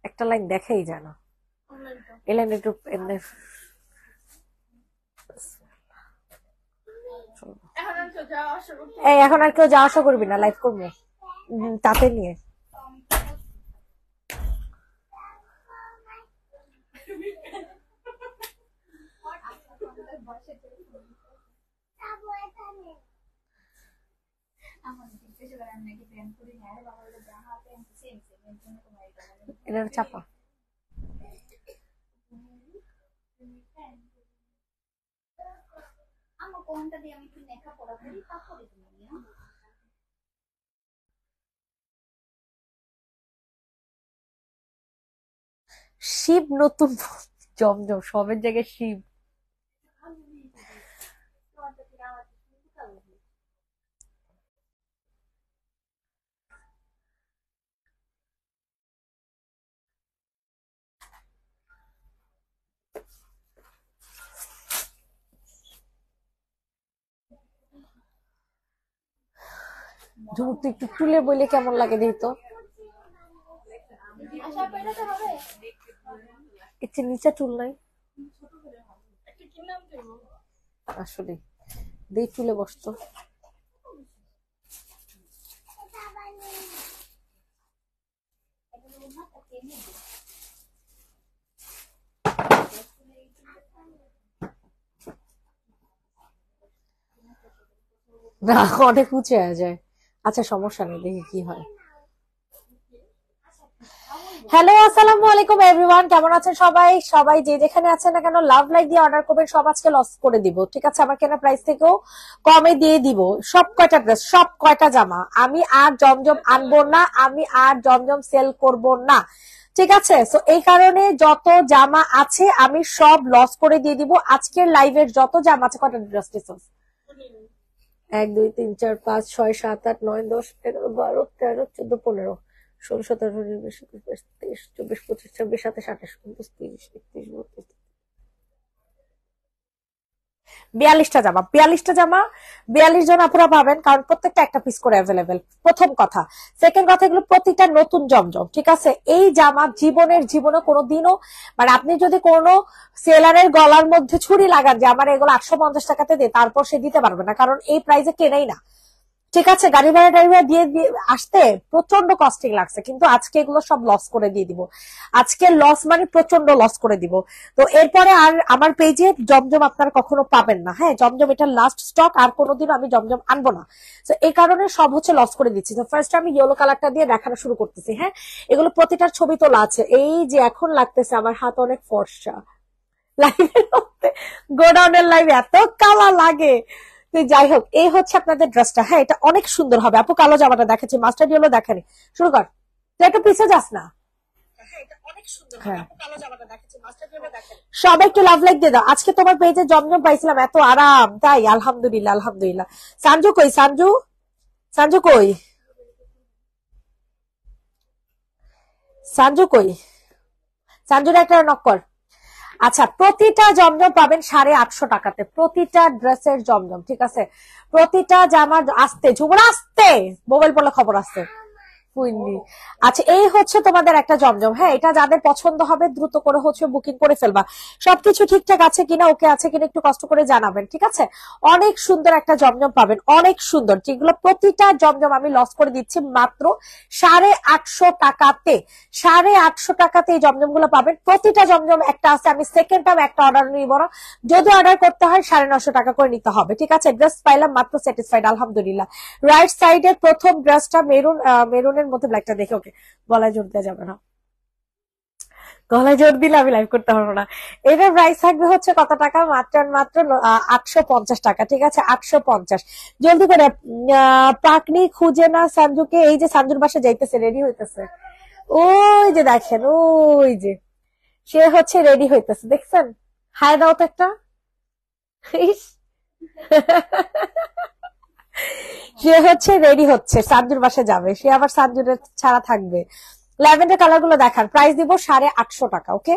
একটা লাইন দেখাই জানো, এই লাইন একটু এই এখন আর কেউ যাওয়া আসা করবি না, লাইভ করবো তাতে নিয়ে। এটা চাপা শিব নতুন জমজম সবের জায়গায় শিব। ঝুমুক তুই একটু তুলে বলে কেমন লাগে দেখি তো, একটু নিচে চুল নাই আসলে, দেই চুলে বসতো। না অনেক উঁচে যায়, আচ্ছা সমস্যা নেই, দেখি কি হয়। হ্যালো আসসালামু আলাইকুম এভরিওয়ান, কেমন আছেন সবাই? সবাই যে যেখানে আছেন না কেন লাভ লাইক দিয়ে অর্ডার করবেন, সব আজকে লস করে দিব, ঠিক আছে? আমার কেনা প্রাইস থেকেও কমে দিয়ে দিব সব কয়টা ড্রেস, সব কয়টা জামা। আমি আর জমজম আনবো না, আমি আর জমজম সেল করব না, ঠিক আছে? তো এই কারণে যত জামা আছে আমি সব লস করে দিয়ে দিব। আজকের লাইভের যত জামা আছে, কয়টা ড্রেস দিছো? 1 2 3 4 5 6 7 8 9 10 11 12 13 14 15 16 17 18 19 20 21 22 23 24 25 26 27 28 29 30 31 32 42টা জামা, 42টা জামা 42 জন আপুরা পাবেন, কারণ প্রত্যেকটা একটা পিস করে অ্যাভেলেবেল। প্রথম কথা। সেকেন্ড কথা, এগুলো প্রতিটা নতুন জমজম, ঠিক আছে? এই জামা জীবনে কোনোদিনও, মানে আপনি যদি কোনো সেলারের গলার মধ্যে ছুরি লাগান যে আমার এগুলো 850 টাকাতে দে, তারপর সে দিতে পারবে না, কারণ এই প্রাইসে কেনেই না, ঠিক আছে? গাড়ি ভাড়া টাড়ি ভাড়া দিয়ে আসতে প্রচন্ড কস্টিং লাগছে, কিন্তু আজকে এগুলো সব লস করে দিয়ে দিব। আজকে লস মানে প্রচন্ড লস করে দিব। তো এরপরে আর আমার পেজে জমজম আপনারা কখনো পাবেন না, হ্যাঁ? জমজম এটা লাস্ট স্টক, আর কোনোদিন আমি জমজম আনবো না। তো এই কারণে সব হচ্ছে লস করে দিচ্ছি। তো ফার্স্ট আমি ইয়েলো কালারটা দিয়ে দেখানো শুরু করতেছি, হ্যাঁ? এগুলো প্রতিটার ছবি তোলা আছে। এই যে এখন লাগতেছে আমার হাত অনেক ফর্সা, লাইভের মধ্যে গোডাউনের লাইভে এত কালা লাগে। যাই হোক, এই হচ্ছে আপনাদের ড্রেসটা, হ্যাঁ? এটা অনেক সুন্দর হবে। আপু কালো জামাটা দেখাচ্ছি, মাস্টার ইয়েলো দেখানি, শুরু কর। তুই একটু পিছিয়ে যাস না, হ্যাঁ? সবাই একটু লাভ লাইক দিয়ে দাও। আজকে তোমার পেজে জমজম পাইছিলাম, এত আরাম, তাই আলহামদুলিল্লাহ আলহামদুলিল্লাহ। সানজু কই? সানজু সানজু কই? সানজু কই? সানজুর একটা নক কর। আচ্ছা, প্রতিটা জমজম পাবেন 850 টাকাতে, প্রতিটা ড্রেসের জমজম, ঠিক আছে? প্রতিটা জামা আসতে ঝুমুর আসতে, মোবাইল পড়লে খবর আসতে। আচ্ছা, এই হচ্ছে তোমাদের একটা জমজম, হ্যাঁ? এটা যাদের পছন্দ হবে দ্রুত করে হচ্ছে বুকিং করে ফেলবা। সবকিছু ঠিকঠাক আছে কিনা, ওকে আছে কিনা একটু কষ্ট করে জানাবেন, ঠিক আছে? অনেক সুন্দর একটা জমজম পাবেন, অনেক সুন্দর, যেগুলো প্রতিটা জমজম আমি লস করে দিচ্ছি মাত্র 850 টাকাতে। 850 টাকাতে এই জমজম গুলো পাবেন। প্রতিটা জমজম একটা আছে, আমি সেকেন্ড টাইম একটা অর্ডার নিব না, যদি অর্ডার করতে হয় 950 টাকা করে নিতে হবে, ঠিক আছে? ড্রেস পাইলাম মাত্র, স্যাটিসফাইড আলহামদুলিল্লাহ। রাইট সাইডের প্রথম ড্রেসটা মেরুনের মধ্যে ব্ল্যাকটা দেখে, ওকে গলায় জোর দেওয়া যাবে না, গলায় জোর দিলে আমি লাইভ করতে পারবো না। এটার প্রাইস থাকবে হচ্ছে কত টাকা? মাত্র 850 টাকা, ঠিক আছে? 850। জলদি করে পাকনি খুঁজে না সঞ্জুকে, এই যে সঞ্জুর বাসা যাইতেছে, রেডি হইতেছে, ওই যে দেখেন, ওই যে সে হচ্ছে রেডি হইতেছে, দেখছেন? হাই দাও তো একটা। সে হচ্ছে রেডি হচ্ছে, সানজুর বাসা যাবে, সে আবার সানজুর ছাড়া থাকবে। ল্যাভেন্ডার কালার গুলো দেখান। প্রাইস দিব 850 টাকা, ওকে?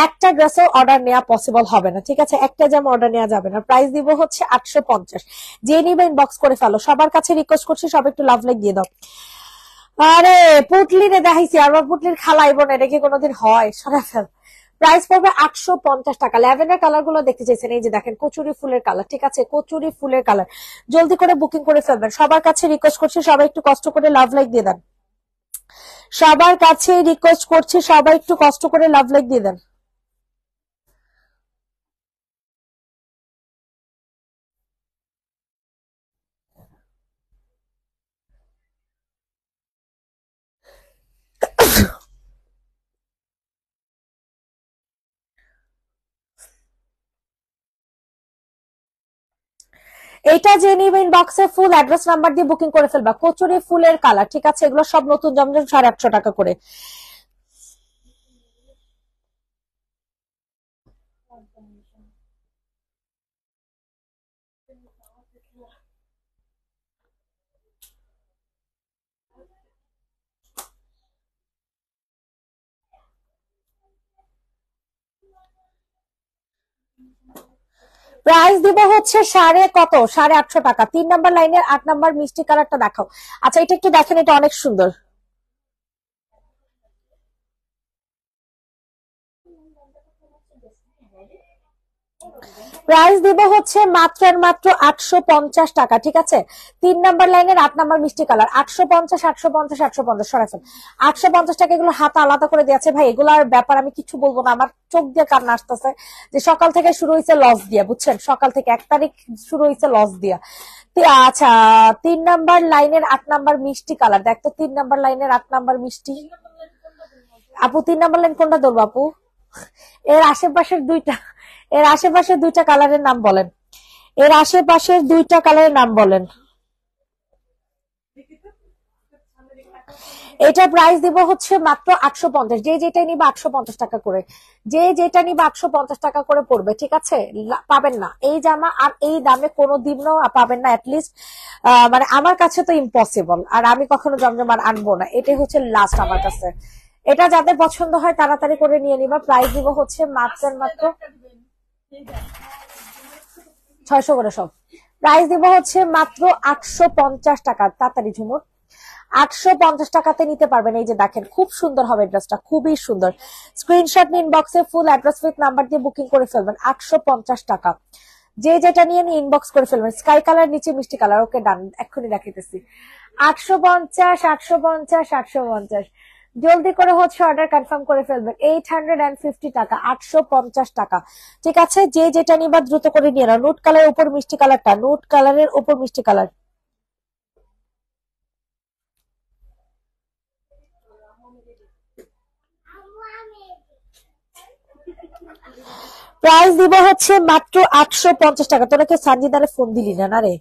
একটা ড্রেসও অর্ডার নেওয়া পসিবল হবে না, ঠিক আছে? একটা জামা অর্ডার নেওয়া যাবে না। প্রাইস দিব হচ্ছে 850। যে নিবে ইনবক্স করে ফেলো। সবার কাছে রিকোয়েস্ট করছি, সব একটু লাভ লাইক দিয়ে দাও। আরে পুটলিরে দেখাইছি, আর পুটলির খালাই বোন, এটা কি কোনোদিন হয়? সরা ফেল। প্রাইস পড়বে 850 টাকা। ল্যাভেন্ডার কালার গুলো দেখতে চাইছেন, এই যে দেখেন কচুরি ফুলের কালার, ঠিক আছে, কচুরি ফুলের কালার। জলদি করে বুকিং করে ফেলবেন। সবার কাছে রিকোয়েস্ট করছি, সবাই একটু কষ্ট করে লাভ লাইক দিয়ে দেন। সবার কাছে রিকোয়েস্ট করছি, সবাই একটু কষ্ট করে লাভ লাইক দিয়ে দেন। এটা যে নিবে ইনবক্সে ফুল অ্যাড্রেস নাম্বার দিয়ে বুকিং করে ফেলবা। কচুরি ফুলের কালার, ঠিক আছে, এগুলো সব নতুন জমজম 850 টাকা করে। প্রাইস দিব হচ্ছে কত, 850 টাকা। 3 নাম্বার লাইনের 8 নাম্বার মিষ্টি কালারটা দেখাও। আচ্ছা এটা একটু দেখেন, এটা অনেক সুন্দর। প্রাইস দিব হচ্ছে মাত্র আর মাত্র 850 টাকা, ঠিক আছে। 3 নাম্বার লাইনের 8 নাম্বার মিষ্টি কালার, 850, 850, 850 সরাসরি 850 টাকা। এগুলো হাত আলাদা করে দিয়েছে ভাই, এগুলার ব্যাপার আমি কিছু বলবো না, আমার চোখ দিয়ে কান্না আসতেছে। যে সকাল থেকে শুরু হয়েছে লস দিয়া, বুঝছেন, সকাল থেকে 1 তারিখ শুরু হয়েছে লস দিয়া। আচ্ছা 3 নাম্বার লাইনের 8 নাম্বার মিষ্টি কালার, দেখ তো 3 নাম্বার লাইনের 8 নাম্বার মিষ্টি। আপু 3 নাম্বার লাইন কোনটা ধরবো আপু? এর আশেপাশের দুইটা, এর আশেপাশের দুইটা কালারের নাম বলেন। এর আশেপাশের দুইটা কালারের নাম বলেন। এটা প্রাইস দিব হচ্ছে মাত্র 850। যে যেটা নিবে 850 টাকা করে, যে যেটা নিবে 850 টাকা করে পড়বে, ঠিক আছে। পাবেন না এই জামা আর এই দামে কোনো দিনও পাবেন না, অ্যাটলিস্ট মানে আমার কাছে তো ইম্পসিবল। আর আমি কখনো জমজম আর আনবো না, এটাই হচ্ছে লাস্ট আমার কাছে। এটা যাদের পছন্দ হয় তাড়াতাড়ি করে নিয়ে নিবা। প্রাইস দিব হচ্ছে মাত্র মাত্র 600 করে সব। প্রাইস দিব হচ্ছে মাত্র 850 টাকা। তাড়াতাড়ি ঝুমুর, 850 টাকাতে নিতে পারবেন। এই যে দেখেন খুব সুন্দর হবে ড্রেসটা, খুবই সুন্দর। স্ক্রিনশট নিন, ইনবক্সে ফুল অ্যাড্রেস উইথ নাম্বার দিয়ে বুকিং করে ফেলবেন। 850 টাকা। যে যেটা নিয়ে ইনবক্স করে ফেলবেন। স্কাই কালার নিচে মিষ্টি কালার, ওকে ডান, এক্ষুনি দেখাইতেছি। 850, 850, 850। জলদি করে হচ্ছে অর্ডার কনফার্ম করে ফেলবেন। 850 টাকা, 850 টাকা, ঠিক আছে। যে যেটা নিবা দ্রুত করে নিয়ে নাও। নুট কালারের উপর মিষ্টি কালারটা, নুট কালারের উপর মিষ্টি কালার। প্রাইস দিব হচ্ছে মাত্র 850 টাকা। তোরা কেউ সানজিদারে ফোন দিলি না, না রে?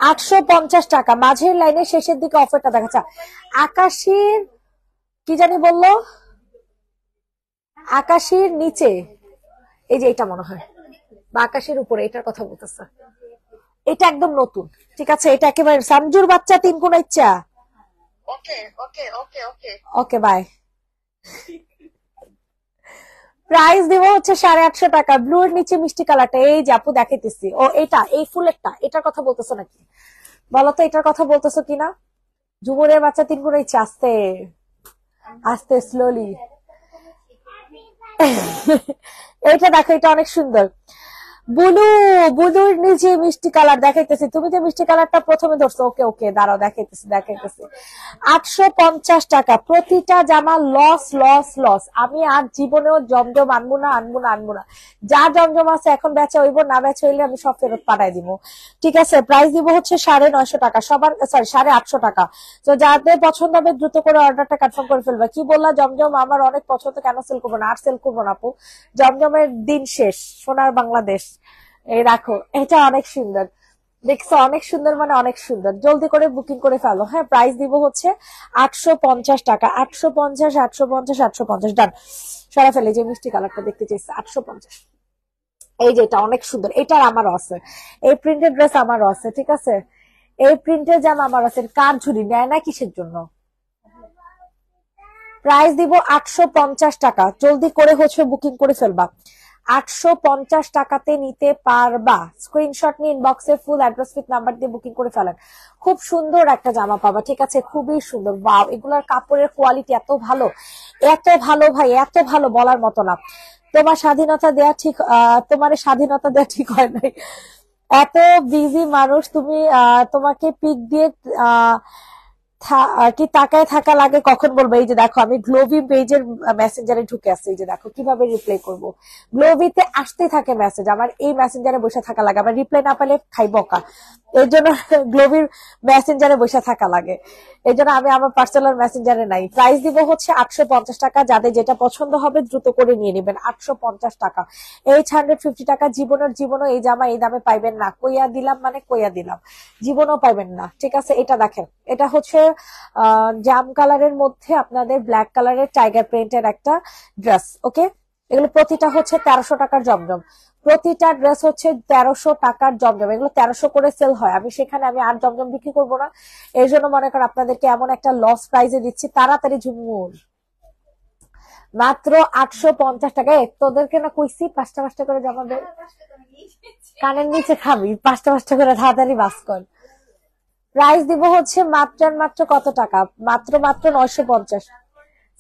850 টাকা। মাঝের লাইনের শেষের দিকে অফারটা দেখাচ্ছে। আকাশের কি জানি বললো, আকাশের নিচে, এই যে এটা মনে হয়, বা আকাশের উপরে, এটার কথা বলতেছে। এটা একদম নতুন, ঠিক আছে। এটা একেবারে সামজুর বাচ্চা, 3 কোন ইচ্ছা। ওকে ওকে ওকে ওকে ওকে, বাই। প্রাইস দিব হচ্ছে 850 টাকা। ব্লু এর নিচে মিষ্টি কালারটা, এই যে আপু দেখাইতেছি। ও এটা এই ফুলেরটা, এটার কথা বলতেছো নাকি? বলো তো এটার কথা বলতেছো কিনা। ঝুমুরের বাচ্চা 3 কোন ইচ্ছা, আস্তে আস্তে স্লোলি। এইটা দেখো, এটা অনেক সুন্দর। বুলু, বুলুর নিচে মিষ্টি কালার দেখাইতেছি। তুমি যে মিষ্টি কালারটা প্রথমে ধরছো, ওকে ওকে দাঁড়াও, দেখাইতেছি দেখাইতেছি। 850 টাকা। প্রতিটা জামা লস লস লস। আমি আর জীবনেও জমজম আনবো না, আনবো না, আনবো না। যা জমজম আছে এখন বেচা হইব, না বেচা হইলে আমি সব ফেরত পাঠাই দিব, ঠিক আছে। প্রাইস দিব হচ্ছে 950 টাকা সবার, সরি 850 টাকা। তো যাদের পছন্দ হবে দ্রুত করে অর্ডারটা কনফার্ম করে ফেলবে। কি বললা জমজম আমার অনেক পছন্দ, কেন সেল করবো না? আর সেল করবো না আপু, জমজমের দিন শেষ। সোনার বাংলাদেশ। এই রাখো, এটা অনেক সুন্দর, দেখছো, অনেক সুন্দর, মানে অনেক সুন্দর। জলদি করে বুকিং করে ফেলো। হ্যাঁ, প্রাইস দিব হচ্ছে 850 টাকা। 850, 850, 850, ডান। সরা ফেলে, যে মিষ্টি কালারটা দেখতে চাইছে। 850। এই যে এটা অনেক সুন্দর, এটার আমারও আছে। এই প্রিন্টেড ড্রেস আমারও আছে, ঠিক আছে। এই প্রিন্টের জামা আমার আছে। কার ঝুড়ি নেয় না কিসের জন্য? প্রাইস দিব 850 টাকা। জলদি করে হচ্ছে বুকিং করে ফেলবা। 850 টাকাতে নিতে পারবা। স্ক্রিনশট নিয়ে ইনবক্সে ফুল অ্যাড্রেস উইথ নাম্বার দিয়ে বুকিং করে ফেলেন। খুব সুন্দর একটা জামা পাবা, ঠিক আছে, খুবই সুন্দর। ওয়াও, এগুলার কাপড়ের কোয়ালিটি এত ভালো, এত ভালো ভাই, এত ভালো বলার মতো না। তোমার স্বাধীনতা দেয়া ঠিক, তোমার স্বাধীনতা দেয়া ঠিক হয় নাই। এত বিজি মানুষ তুমি, তোমাকে পিক দিয়ে আহ কি তাকায় থাকা লাগে কখন বলবো। এই যে দেখো, আমি গ্লোভি পেজের মেসেঞ্জারে ঢুকে আসছি, এই যে দেখো কিভাবে রিপ্লাই করব। গ্লোভিতে আসতে থাকে মেসেজ, আমার এই মেসেঞ্জারে বসে থাকা লাগে, আমার রিপ্লাই না পেলে খাই বকা। এর জন্য গ্লোভির মেসেঞ্জারে বসে থাকা লাগে, এই জন্য আমি আমার পার্সোনাল মেসেঞ্জারে নাই। প্রাইস দিব হচ্ছে 850 টাকা। যাদের যেটা পছন্দ হবে দ্রুত করে নিয়ে নেবেন। 850 টাকা, 850 টাকা। জীবনও এই জামা এই দামে পাইবেন না। কইয়া দিলাম মানে কইয়া দিলাম, জীবনও পাইবেন না, ঠিক আছে। এটা দেখেন, এটা হচ্ছে জাম কালারের মধ্যে আপনাদের ব্ল্যাক কালারের টাইগার প্রিন্টের একটা ড্রেস, ওকে। এগুলো প্রতিটা হচ্ছে 1300 টাকার জমজম, প্রতিটা ড্রেস হচ্ছে 1300 টাকার জমজম। এগুলো 1300 করে সেল হয়, আমি সেখানে আমি আর জমজম বিক্রি করবো না। এই জন্য মনে করেন আপনাদেরকে এমন একটা লস প্রাইসে দিচ্ছি, তাড়াতাড়ি ঝুমুর। মাত্র 850 টাকায়। তোদেরকে না কইছি 5টা 5টা করে জমা দে, কানের নিচে খাবি 5টা 5টা করে, তাড়াতাড়ি বাস কর। প্রাইস দিব হচ্ছে মাত্র কত টাকা, মাত্র 950,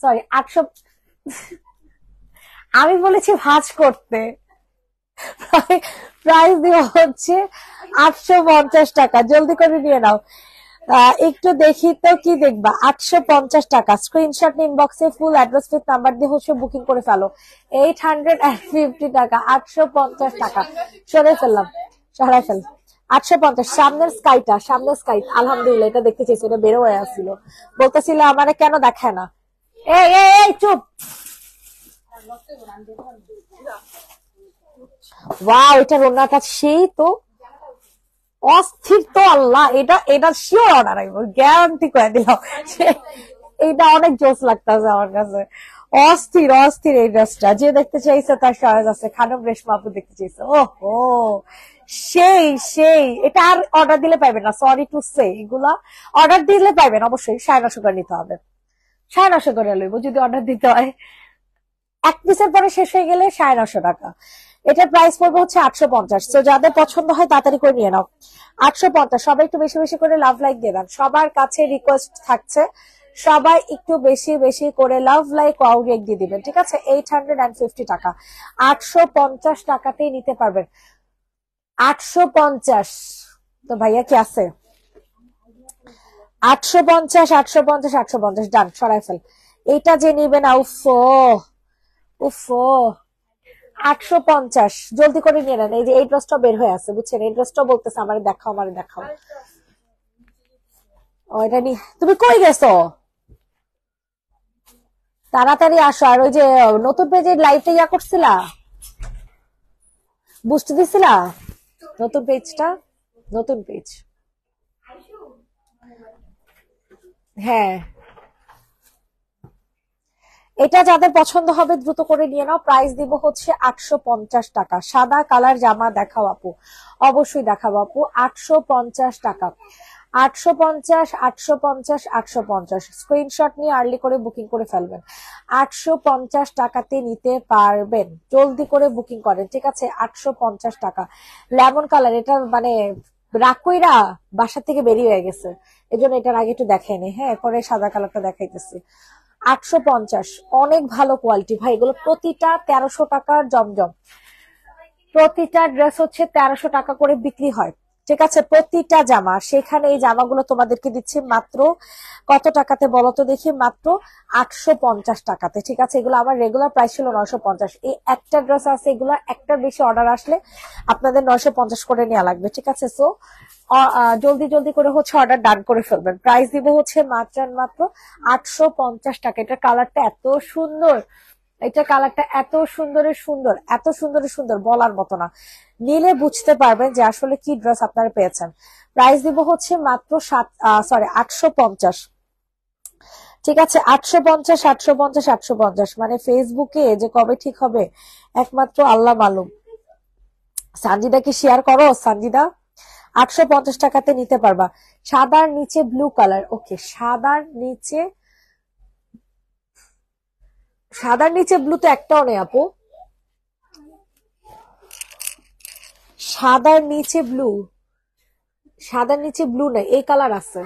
সরি 800। আমি বলেছি ভাঁজ করতে। প্রাইস দিব হচ্ছে 850 টাকা, জলদি করে নিয়ে নাও। একটু দেখি তো কি দেখবা। 850 টাকা। স্ক্রিনশট ইনবক্সে ফুল অ্যাড্রেস উইথ নাম্বার দিয়ে হচ্ছে বুকিং করে ফেলো। 850 টাকা, 850 টাকা। সরাই ফেললাম, সরাই ফেল। 850। সামনের স্কাই, আলহামদুলিল্লাহ, এটা দেখতে চাইছি, এটা বেরো হয়ে আসছিল, বলতেছিল আমারে কেন দেখায় না। এই চুপ। ওয়াও, এটা রোনার কাছে সেই তো অস্থির তো, আল্লাহ, এটা শিওর অর্ডার আইব, গ্যারান্টি করে দিলাম। এইটা অনেক জোস লাগতেছে আমার কাছে, অস্থির অস্থির। এই ড্রেসটা যে দেখতে চাইছে তার সহজ আছে, খানম রেশমা আপু দেখতে চাইছে। ওহো, সেই এটা আর অর্ডার দিলে পাইবেন না, সরি টু সে। এগুলা অর্ডার দিলে পাইবেন অবশ্যই, 950 করে নিতে হবে, 950 করে লইব যদি অর্ডার দিতে হয়। এক পিসের পরে শেষ হয়ে গেলে 950 টাকা। এটার প্রাইস পড়বে হচ্ছে 850। তো যাদের পছন্দ হয় তাড়াতাড়ি করে নিয়ে নাও। 850। সবাই একটু বেশি বেশি করে লাভ লাইক দিয়ে দেন, সবার কাছে রিকোয়েস্ট থাকছে, সবাই একটু বেশি বেশি করে লাভ লাইক ওয়াও রিয়েক্ট দিয়ে দিবেন, ঠিক আছে। 850 টাকা, 850 টাকাতেই নিতে পারবেন। 850। তো ভাইয়া কি আছে? 850, 850, 850, ডান, সরাই ফেল। এইটা যে নিবে না, উফো উফো। 850, জলদি করে নিয়ে নেন। এই যে এই ড্রেসটা বের হয়ে আছে, বুঝছেন, এই ড্রেসটা বলতেছে আমার দেখাও, আমার দেখাও। ও, এটা নি, তুমি কই গেছো? তাড়াতাড়ি আসো। আর ওই যে নতুন পেজে লাইভটা ইয়া করছিলা, বুঝতে দিছিলা নতুন পেজটা, নতুন পেজ, হ্যাঁ। এটা যাদের পছন্দ হবে দ্রুত করে নিয়ে নাও। প্রাইস দিব হচ্ছে 850 টাকা। সাদা কালার জামা দেখাও আপু, অবশ্যই দেখাবো আপু। 850 টাকা, 850, 850, 850। স্ক্রিনশট নিয়ে আর্লি করে বুকিং করে ফেলবেন। 850 টাকাতে নিতে পারবেন, জলদি করে বুকিং করেন, ঠিক আছে। 850 টাকা, লেমন কালার। এটা মানে রাকুইরা বাসা থেকে বেরিয়ে হয়ে গেছে, এই জন্য এটার আগে একটু দেখাইনি, হ্যাঁ, পরে সাদা কালারটা দেখাইতেছি। 850, অনেক ভালো কোয়ালিটি ভাই, এগুলো প্রতিটা 1300 টাকার জমজম। প্রতিটা ড্রেস হচ্ছে 1300 টাকা করে বিক্রি হয়, ঠিক আছে, প্রতিটা জামা। সেখানে এই জামাগুলো তোমাদেরকে দিচ্ছি মাত্র কত টাকাতে বলো তো দেখি, মাত্র 850 টাকাতে, ঠিক আছে। এগুলো আমার রেগুলার প্রাইস ছিল 950। এই একটা ড্রেস আছে, এগুলো একটার বেশি অর্ডার আসলে আপনাদের 950 করে নেওয়া লাগবে, ঠিক আছে। সো জলদি জলদি করে হচ্ছে অর্ডার ডান করে ফেলবেন। প্রাইস দিব হচ্ছে মাত্র 850 টাকা। এটা কালারটা এত সুন্দর, এটা কালারটা এত সুন্দরের সুন্দর, এত সুন্দরের সুন্দর, বলার মতো না। নিলে বুঝতে পারবেন যে আসলে কি ড্রেস আপনারা পেয়েছেন। প্রাইস দিব হচ্ছে মাত্র 850, ঠিক আছে। 850, 850, 850। মানে ফেসবুকে যে কবে ঠিক হবে একমাত্র আল্লাহ মালুম। সানজিদা কি শেয়ার করো? সানজিদা 850 টাকাতে নিতে পারবা। সাদার নিচে ব্লু কালার, ওকে। সাদার নিচে ব্লু তো একটাও নেই আপু, সাদার নিচে ব্লু, সাদার নিচে ব্লু নাই, এই কালার আছে।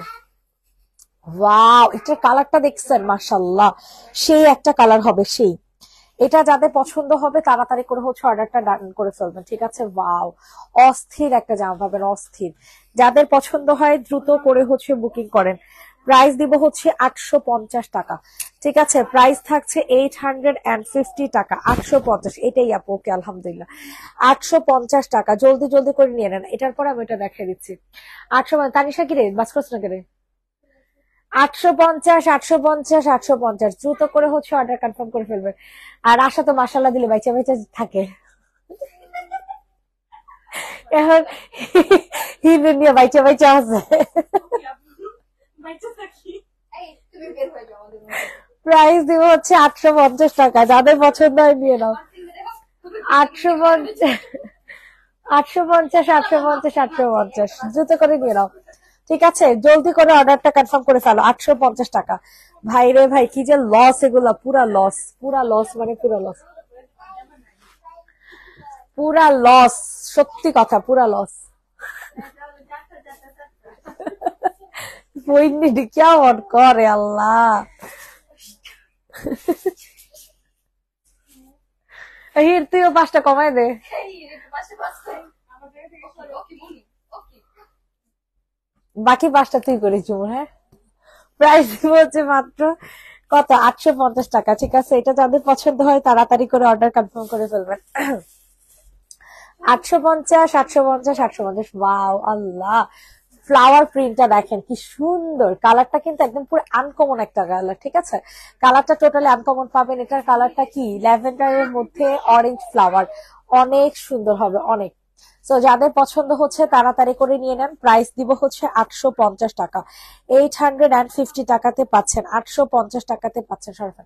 ওয়াও, এটার কালারটা দেখছেন? মাশাআল্লাহ, সেই একটা কালার হবে সেই। এটা যাদের পছন্দ হবে তাড়াতাড়ি করে হচ্ছে অর্ডারটা ডান করে ফেলবেন, ঠিক আছে? ওয়াও, অস্থির একটা জামা পাবেন, অস্থির। যাদের পছন্দ হয় দ্রুত করে হচ্ছে বুকিং করেন। প্রাইস দিব হচ্ছে 850 টাকা, ঠিক আছে? প্রাইস থাকছে 850 টাকা, 850, এটাই আপু। ওকে, আলহামদুলিল্লাহ, 850 টাকা। জলদি জলদি করে নিয়ে নেন, এটার পরে আমি এটা দেখাই দিচ্ছি। 800, তানিশা কি রে বাস করছ না কে? 850, 850, 850, দ্রুত করে হচ্ছে অর্ডার কনফার্ম করে ফেলবেন। আর আশা তো মাশাআল্লাহ দিলে বাইচা বাইচা থাকে এখন, হিরে নিয়ে বাইচা বাইচা আছে। প্রাইস দিব হচ্ছে 850 টাকা, যাদের পছন্দ হয় নিয়ে নাও। 850, 850, 850, 850, দ্রুত করে নিয়ে নাও, ঠিক আছে? জলদি করে অর্ডারটা কনফার্ম করে ফেলো। 850 টাকা। ভাই রে ভাই, কি যে লস, এগুলা পুরা লস, পুরা লস, মানে পুরা লস, পুরা লস, সত্যি কথা, পুরা লস। বইনি কেমন করে আল্লাহ। হির, তুইও 5টা কমাই দে। বাকি 5টা তুই করিস জুমুর। হ্যাঁ, প্রাইস হচ্ছে মাত্র কত? 850 টাকা, ঠিক আছে? এটা যাদের পছন্দ হয় তাড়াতাড়ি করে অর্ডার কনফার্ম করে ফেলবেন। 850, 850, 850। ওয়াও, আল্লাহ, ফ্লাওয়ার প্রিন্টটা দেখেন কি সুন্দর। কালারটা কিন্তু একদম পুরো আনকমন একটা কালার, ঠিক আছে? কালারটা টোটালি আনকমন পাবেন। এটার কালারটা কি ল্যাভেন্ডারের মধ্যে অরেঞ্জ ফ্লাওয়ার, অনেক সুন্দর হবে, অনেক। তো যাদের পছন্দ হচ্ছে তাড়াতাড়ি করে নিয়ে নেন। প্রাইস দিব হচ্ছে 850 টাকা, 850 টাকাতে পাচ্ছেন, 850 টাকাতে পাচ্ছেন সরকার,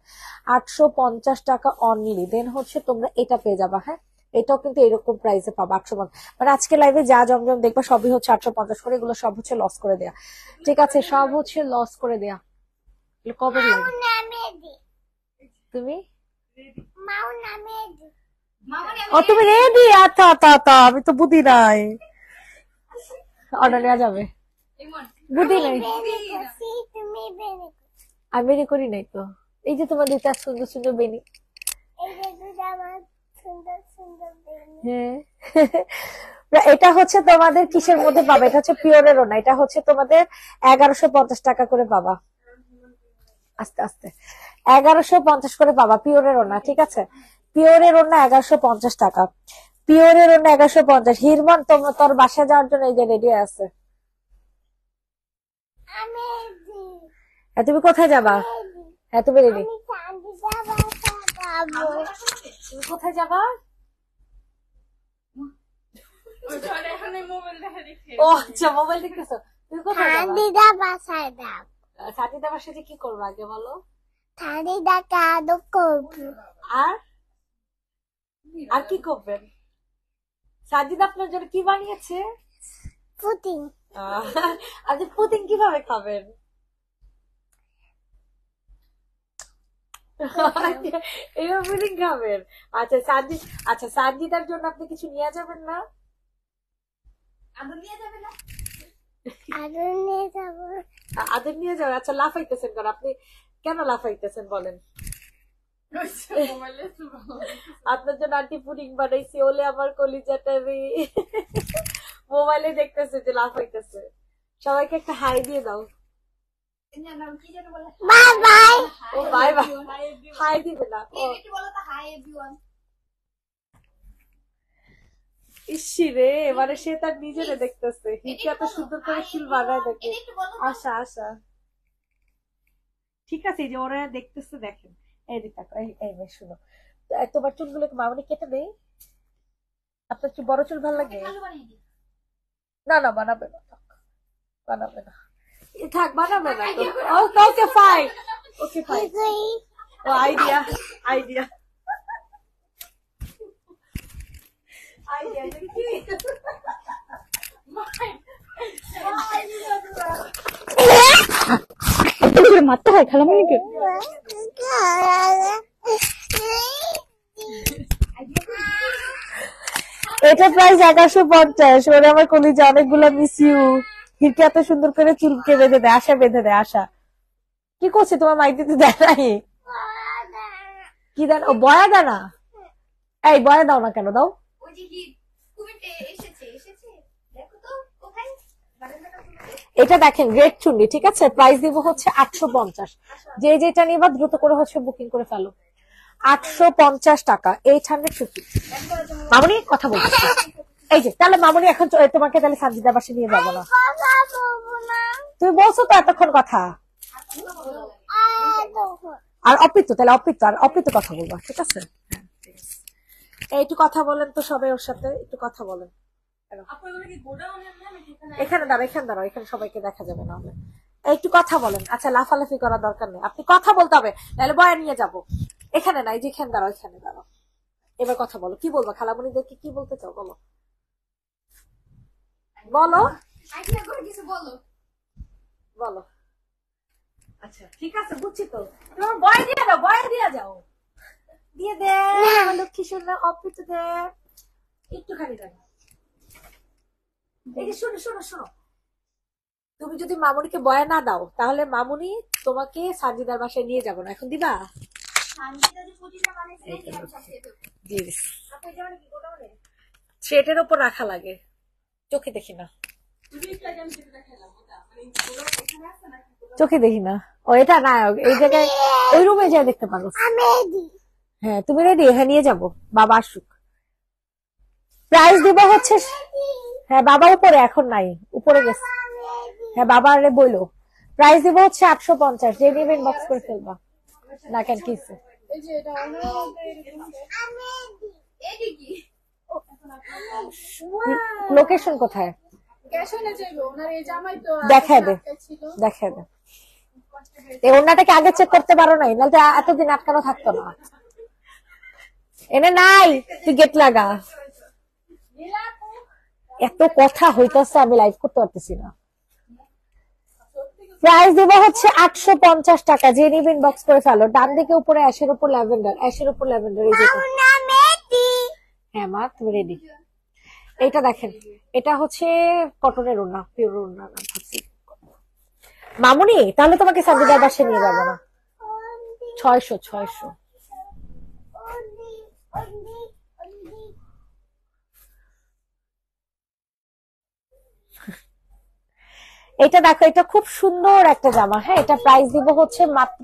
850 টাকা অনলি। দেন হচ্ছে তোমরা এটা পেয়ে যাবা। হ্যাঁ, এটাও কিন্তু এরকম প্রাইসে পাবো 850। মানে আজকে লাইভে যা জমজম দেখবা সবই হচ্ছে 850 করে, এগুলো সব হচ্ছে লস করে দেয়া, ঠিক আছে? সব হচ্ছে লস করে দেয়া। কবে লাগে তুমি? ও, তুমি রেডি? আচ্ছা আচ্ছা আচ্ছা, আমি তো বুদ্ধি নাই, অর্ডার নেওয়া যাবে, বুদ্ধি নাই, আমি বেরি করি নাই তো। এই যে তোমার দুইটা সুন্দর সুন্দর বেনি, হ্যাঁ। এটা হচ্ছে তোমাদের কিসের মধ্যে পাবে? এটা হচ্ছে পিওরের ওনা, এটা হচ্ছে তোমাদের 1150 টাকা করে পাবা। আস্তে আস্তে 1150 করে পাবা পিওরের ওনা, ঠিক আছে? পিওরের ওনা 1150 টাকা, পিওরের ওনা 1150। হিরমান, তোর বাসায় যাওয়ার জন্য এই যে রেডি আছে। তুমি কোথায় যাবা? হ্যাঁ, তুমি রেডি? তুমি কোথায় যাবা? ও আচ্ছা, মোবাইল দেখতেছো। তুমি কোথায় যাবা? সাথীদা বাসায় কি করবো আগে বলো? আর আর কি করবেন? সাজিদ আপনার জন্য কি বানিয়েছে? পুডিং। আচ্ছা, পুডিং কিভাবে খাবেন? এইভাবে পুডিং খাবেন? আচ্ছা সাজিদ, আচ্ছা সাজিদার জন্য আপনি কিছু নিয়ে যাবেন না? আদর নিয়ে যাবেন না? আদর নিয়ে যাব। আদর নিয়ে যাবেন। আচ্ছা, লাফাইতেছেন কেন আপনি? কেন লাফাইতেছেন বলেন? আপনার জন্য আন্টি পুডিং বানাইছি, ওলে আমার কলিজাটা রে। মোবাইলে দেখতেছে যে লাফাইতেছে। সবাইকে একটা হাই দিয়ে দাও। Bye bye. ও বাই বাই, হাই দিবে না? ইসি রে, এবারে সে তার নিজেরে দেখতেছে। হিকে এত সুন্দর করে চুল বানায় দেখে। আশা আশা, ঠিক আছে, এই যে ওরা দেখতেছে, দেখেন। এই দিকে এই মেয়ে শুনো, তোমার চুলগুলোকে মামনি কেটে দেই? আপনার কি বড় চুল ভালো লাগে? না না, বানাবে না, বানাবে না, থাক, বানাবে না। ওকে ওকে ফাইন, ওকে ফাইন। ও আইডিয়া, আইডিয়া, আইডিয়া দেখি। মারতে হয় খালামণিকে। এটা প্রাইস 1150। ওরে আমার কলিজা অনেকগুলো মিস ইউ। হিরকে এত সুন্দর করে চুলকে বেঁধে দেয়, আশা বেঁধে দেয়। আশা কি করছে তোমার মাইতে দেয় নাই? কি দেন? ও বয়া দানা। এই বয়া দাও না কেন? দাও। এটা দেখেন রেড চুন্ডি, ঠিক আছে? প্রাইস দিব হচ্ছে 850। যে যেটা নিবা দ্রুত করে হচ্ছে বুকিং করে ফেলো। 850 টাকা, 850। মামুনি কথা বলছি। এই যে তাহলে মামুনি এখন তোমাকে তাহলে সানজিদার বাসে নিয়ে যাবো না? তুমি বলছো তো এতক্ষণ কথা। আর অপিত, তাহলে অপিত আর অপিত কথা বলবা, ঠিক আছে? একটু কথা বলেন তো সবাই ওর সাথে, একটু কথা বলেন। এখানে দাঁড়াও, এখানে দাঁড়াও, এখানে সবাইকে দেখা যাবে না। একটু কথা বলেন। আচ্ছা লাফালাফি করার দরকার নেই, আপনি কথা বলতে হবে, তাহলে বয়া নিয়ে যাবো। এখানে নাই, যে এখানে দাঁড়াও, এখানে দাঁড়াও। এবার কথা বলো, কি বলবো? খালামণিদেরকে কি বলতে চাও বলো, বলো বলো। আচ্ছা ঠিক আছে, বুঝছি তো। তোমার বয় দিয়ে দাও, বয় দিয়ে যাও, দিয়ে দে লক্ষ্মী সুন্দর অপিত দে। একটুখানি দেন। এই যে শোনো শোনো শোনো, তুমি যদি মামুনিকে বয়া না দাও তাহলে মামুনি তোমাকে সানজিদার বাসায় নিয়ে যাবো না। এখন দিবা? থ্রেটের উপর রাখা লাগে, চোখে দেখি না, চোখে দেখি না। ও এটা না, এই জায়গায় ওই রুমে যাই দেখতে পারো। হ্যাঁ তুমি রেডি? হ্যাঁ নিয়ে যাবো, বাবা আসুক। প্রাইস দিব হচ্ছে, হ্যাঁ বাবা উপরে, এখন নাই, উপরে গেছে। হ্যাঁ বাবা আরে বইলো। প্রাইস দিব হচ্ছে 850। যে নেবে ইনবক্স করে ফেলবা। না কেন কিছে? লোকেশন কোথায়? দেখায় দে, দেখায় দে। এই ওনাটাকে আগে চেক করতে পারো নাই, নাহলে এতদিন আটকানো থাকতো না। এনে নাই, তুই গেট লাগা। এত কথা হইতেছে, আমি লাইভ করতে পারতেছি না। প্রাইস দিব হচ্ছে 850 টাকা। যে নিবে ইনবক্স করে ফেলো। ডান দিকে উপরে অ্যাশের উপর ল্যাভেন্ডার, অ্যাশের উপর ল্যাভেন্ডার। এই যে হ্যাঁ মা তুমি রেডি? এটা দেখেন, এটা হচ্ছে কটনের ওড়না, পিওর ওড়না। মামুনি তাহলে তোমাকে সানজিদার বাসায় নিয়ে যাবো না। 600 600। এটা দেখো, এটা খুব সুন্দর একটা জামা। হ্যাঁ এটা প্রাইস দিব হচ্ছে মাত্র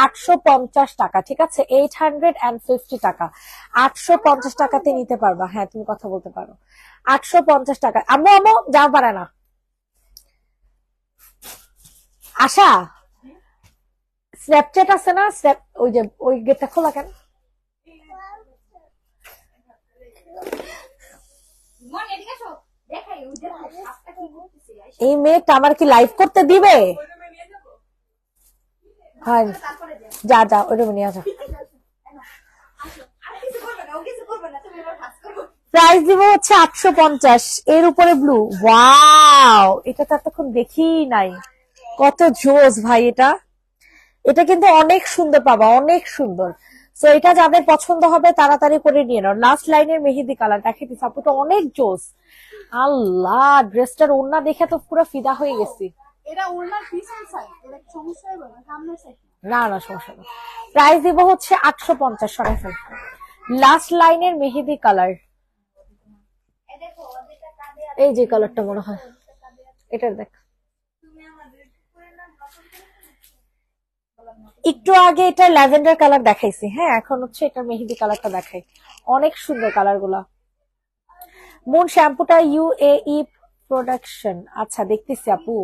850 টাকা, ঠিক আছে? 850 টাকা, 850 টাকাতে নিতে পারবা। হ্যাঁ তুমি কথা বলতে পারো। 850 টাকা। আম্মু আম্মু যাও পারে না। আশা স্ন্যাপচ্যাট আছে না? স্ন্যাপ ওই যে ওই গেটটা খোলা কেন? এই মেয়েটা আমার কি লাইভ করতে দিবে? হ্যাঁ যা যা, ওই রুমে নিয়ে যা। প্রাইস দিব হচ্ছে 850। এর উপরে ব্লু, ওয়াও এটা তো এতক্ষণ দেখি নাই। কত জোস ভাই এটা, এটা কিন্তু অনেক সুন্দর পাবা, অনেক সুন্দর। তো এটা যাদের পছন্দ হবে তাড়াতাড়ি করে নিয়ে নাও। লাস্ট লাইনের মেহেদি কালার দেখে দিস, আপুটা অনেক জোস। আল্লাহ ড্রেসটার ওড়না দেখে তো পুরো ফিদা হয়ে গেছি। না না সমস্যা না। প্রাইস দিব হচ্ছে 850। সরাই ফেল। লাস্ট লাইনের মেহেদি কালার, এই যে কালারটা মনে হয় এটার দেখ। একটু আগে এটা ল্যাভেন্ডার কালার দেখাইছি, হ্যাঁ এখন হচ্ছে এটা মেহেদি কালারটা দেখাই। অনেক সুন্দর কালার গুলা। মুন শ্যাম্পুটা UAE প্রোডাকশন। আচ্ছা দেখতেছি আপু।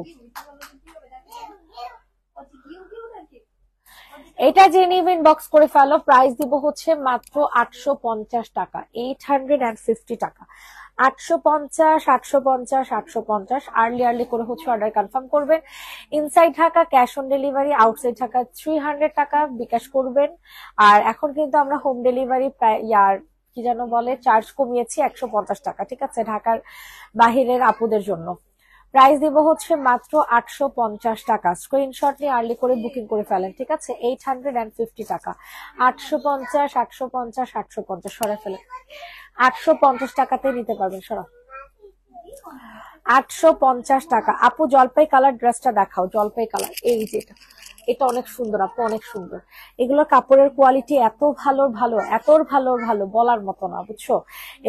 এটা যে নিবে ইনবক্স করে ফেলো। প্রাইস দিব হচ্ছে মাত্র 850 টাকা, 850 টাকা। 850 850 850। আর্লি আর্লি করে হচ্ছে অর্ডার কনফার্ম করবেন। Inside Dhaka cash on delivery, outside Dhaka 300 টাকা বিকাশ করবেন। আর এখন কিন্তু আমরা হোম ডেলিভারি ইয়ার কি যেন বলে চার্জ কমিয়েছি 150 টাকা, ঠিক আছে? ঢাকার বাহিরের আপুদের জন্য। প্রাইস দিব হচ্ছে মাত্র 850 টাকা। স্ক্রিনশট নিয়ে আর্লি করে বুকিং করে ফেলেন, ঠিক আছে? 850 টাকা, 850 850 850 সরাই ফেলেন। 850 টাকাতে নিতে পারবেন। সরা 850 টাকা। আপু জলপাই কালার ড্রেসটা দেখাও, জলপাই কালার, এই যে এটা, এটা অনেক সুন্দর আপু, অনেক সুন্দর। এগুলোর কাপড়ের কোয়ালিটি এত ভালো ভালো, এত ভালো ভালো, বলার মতো না, বুঝছো?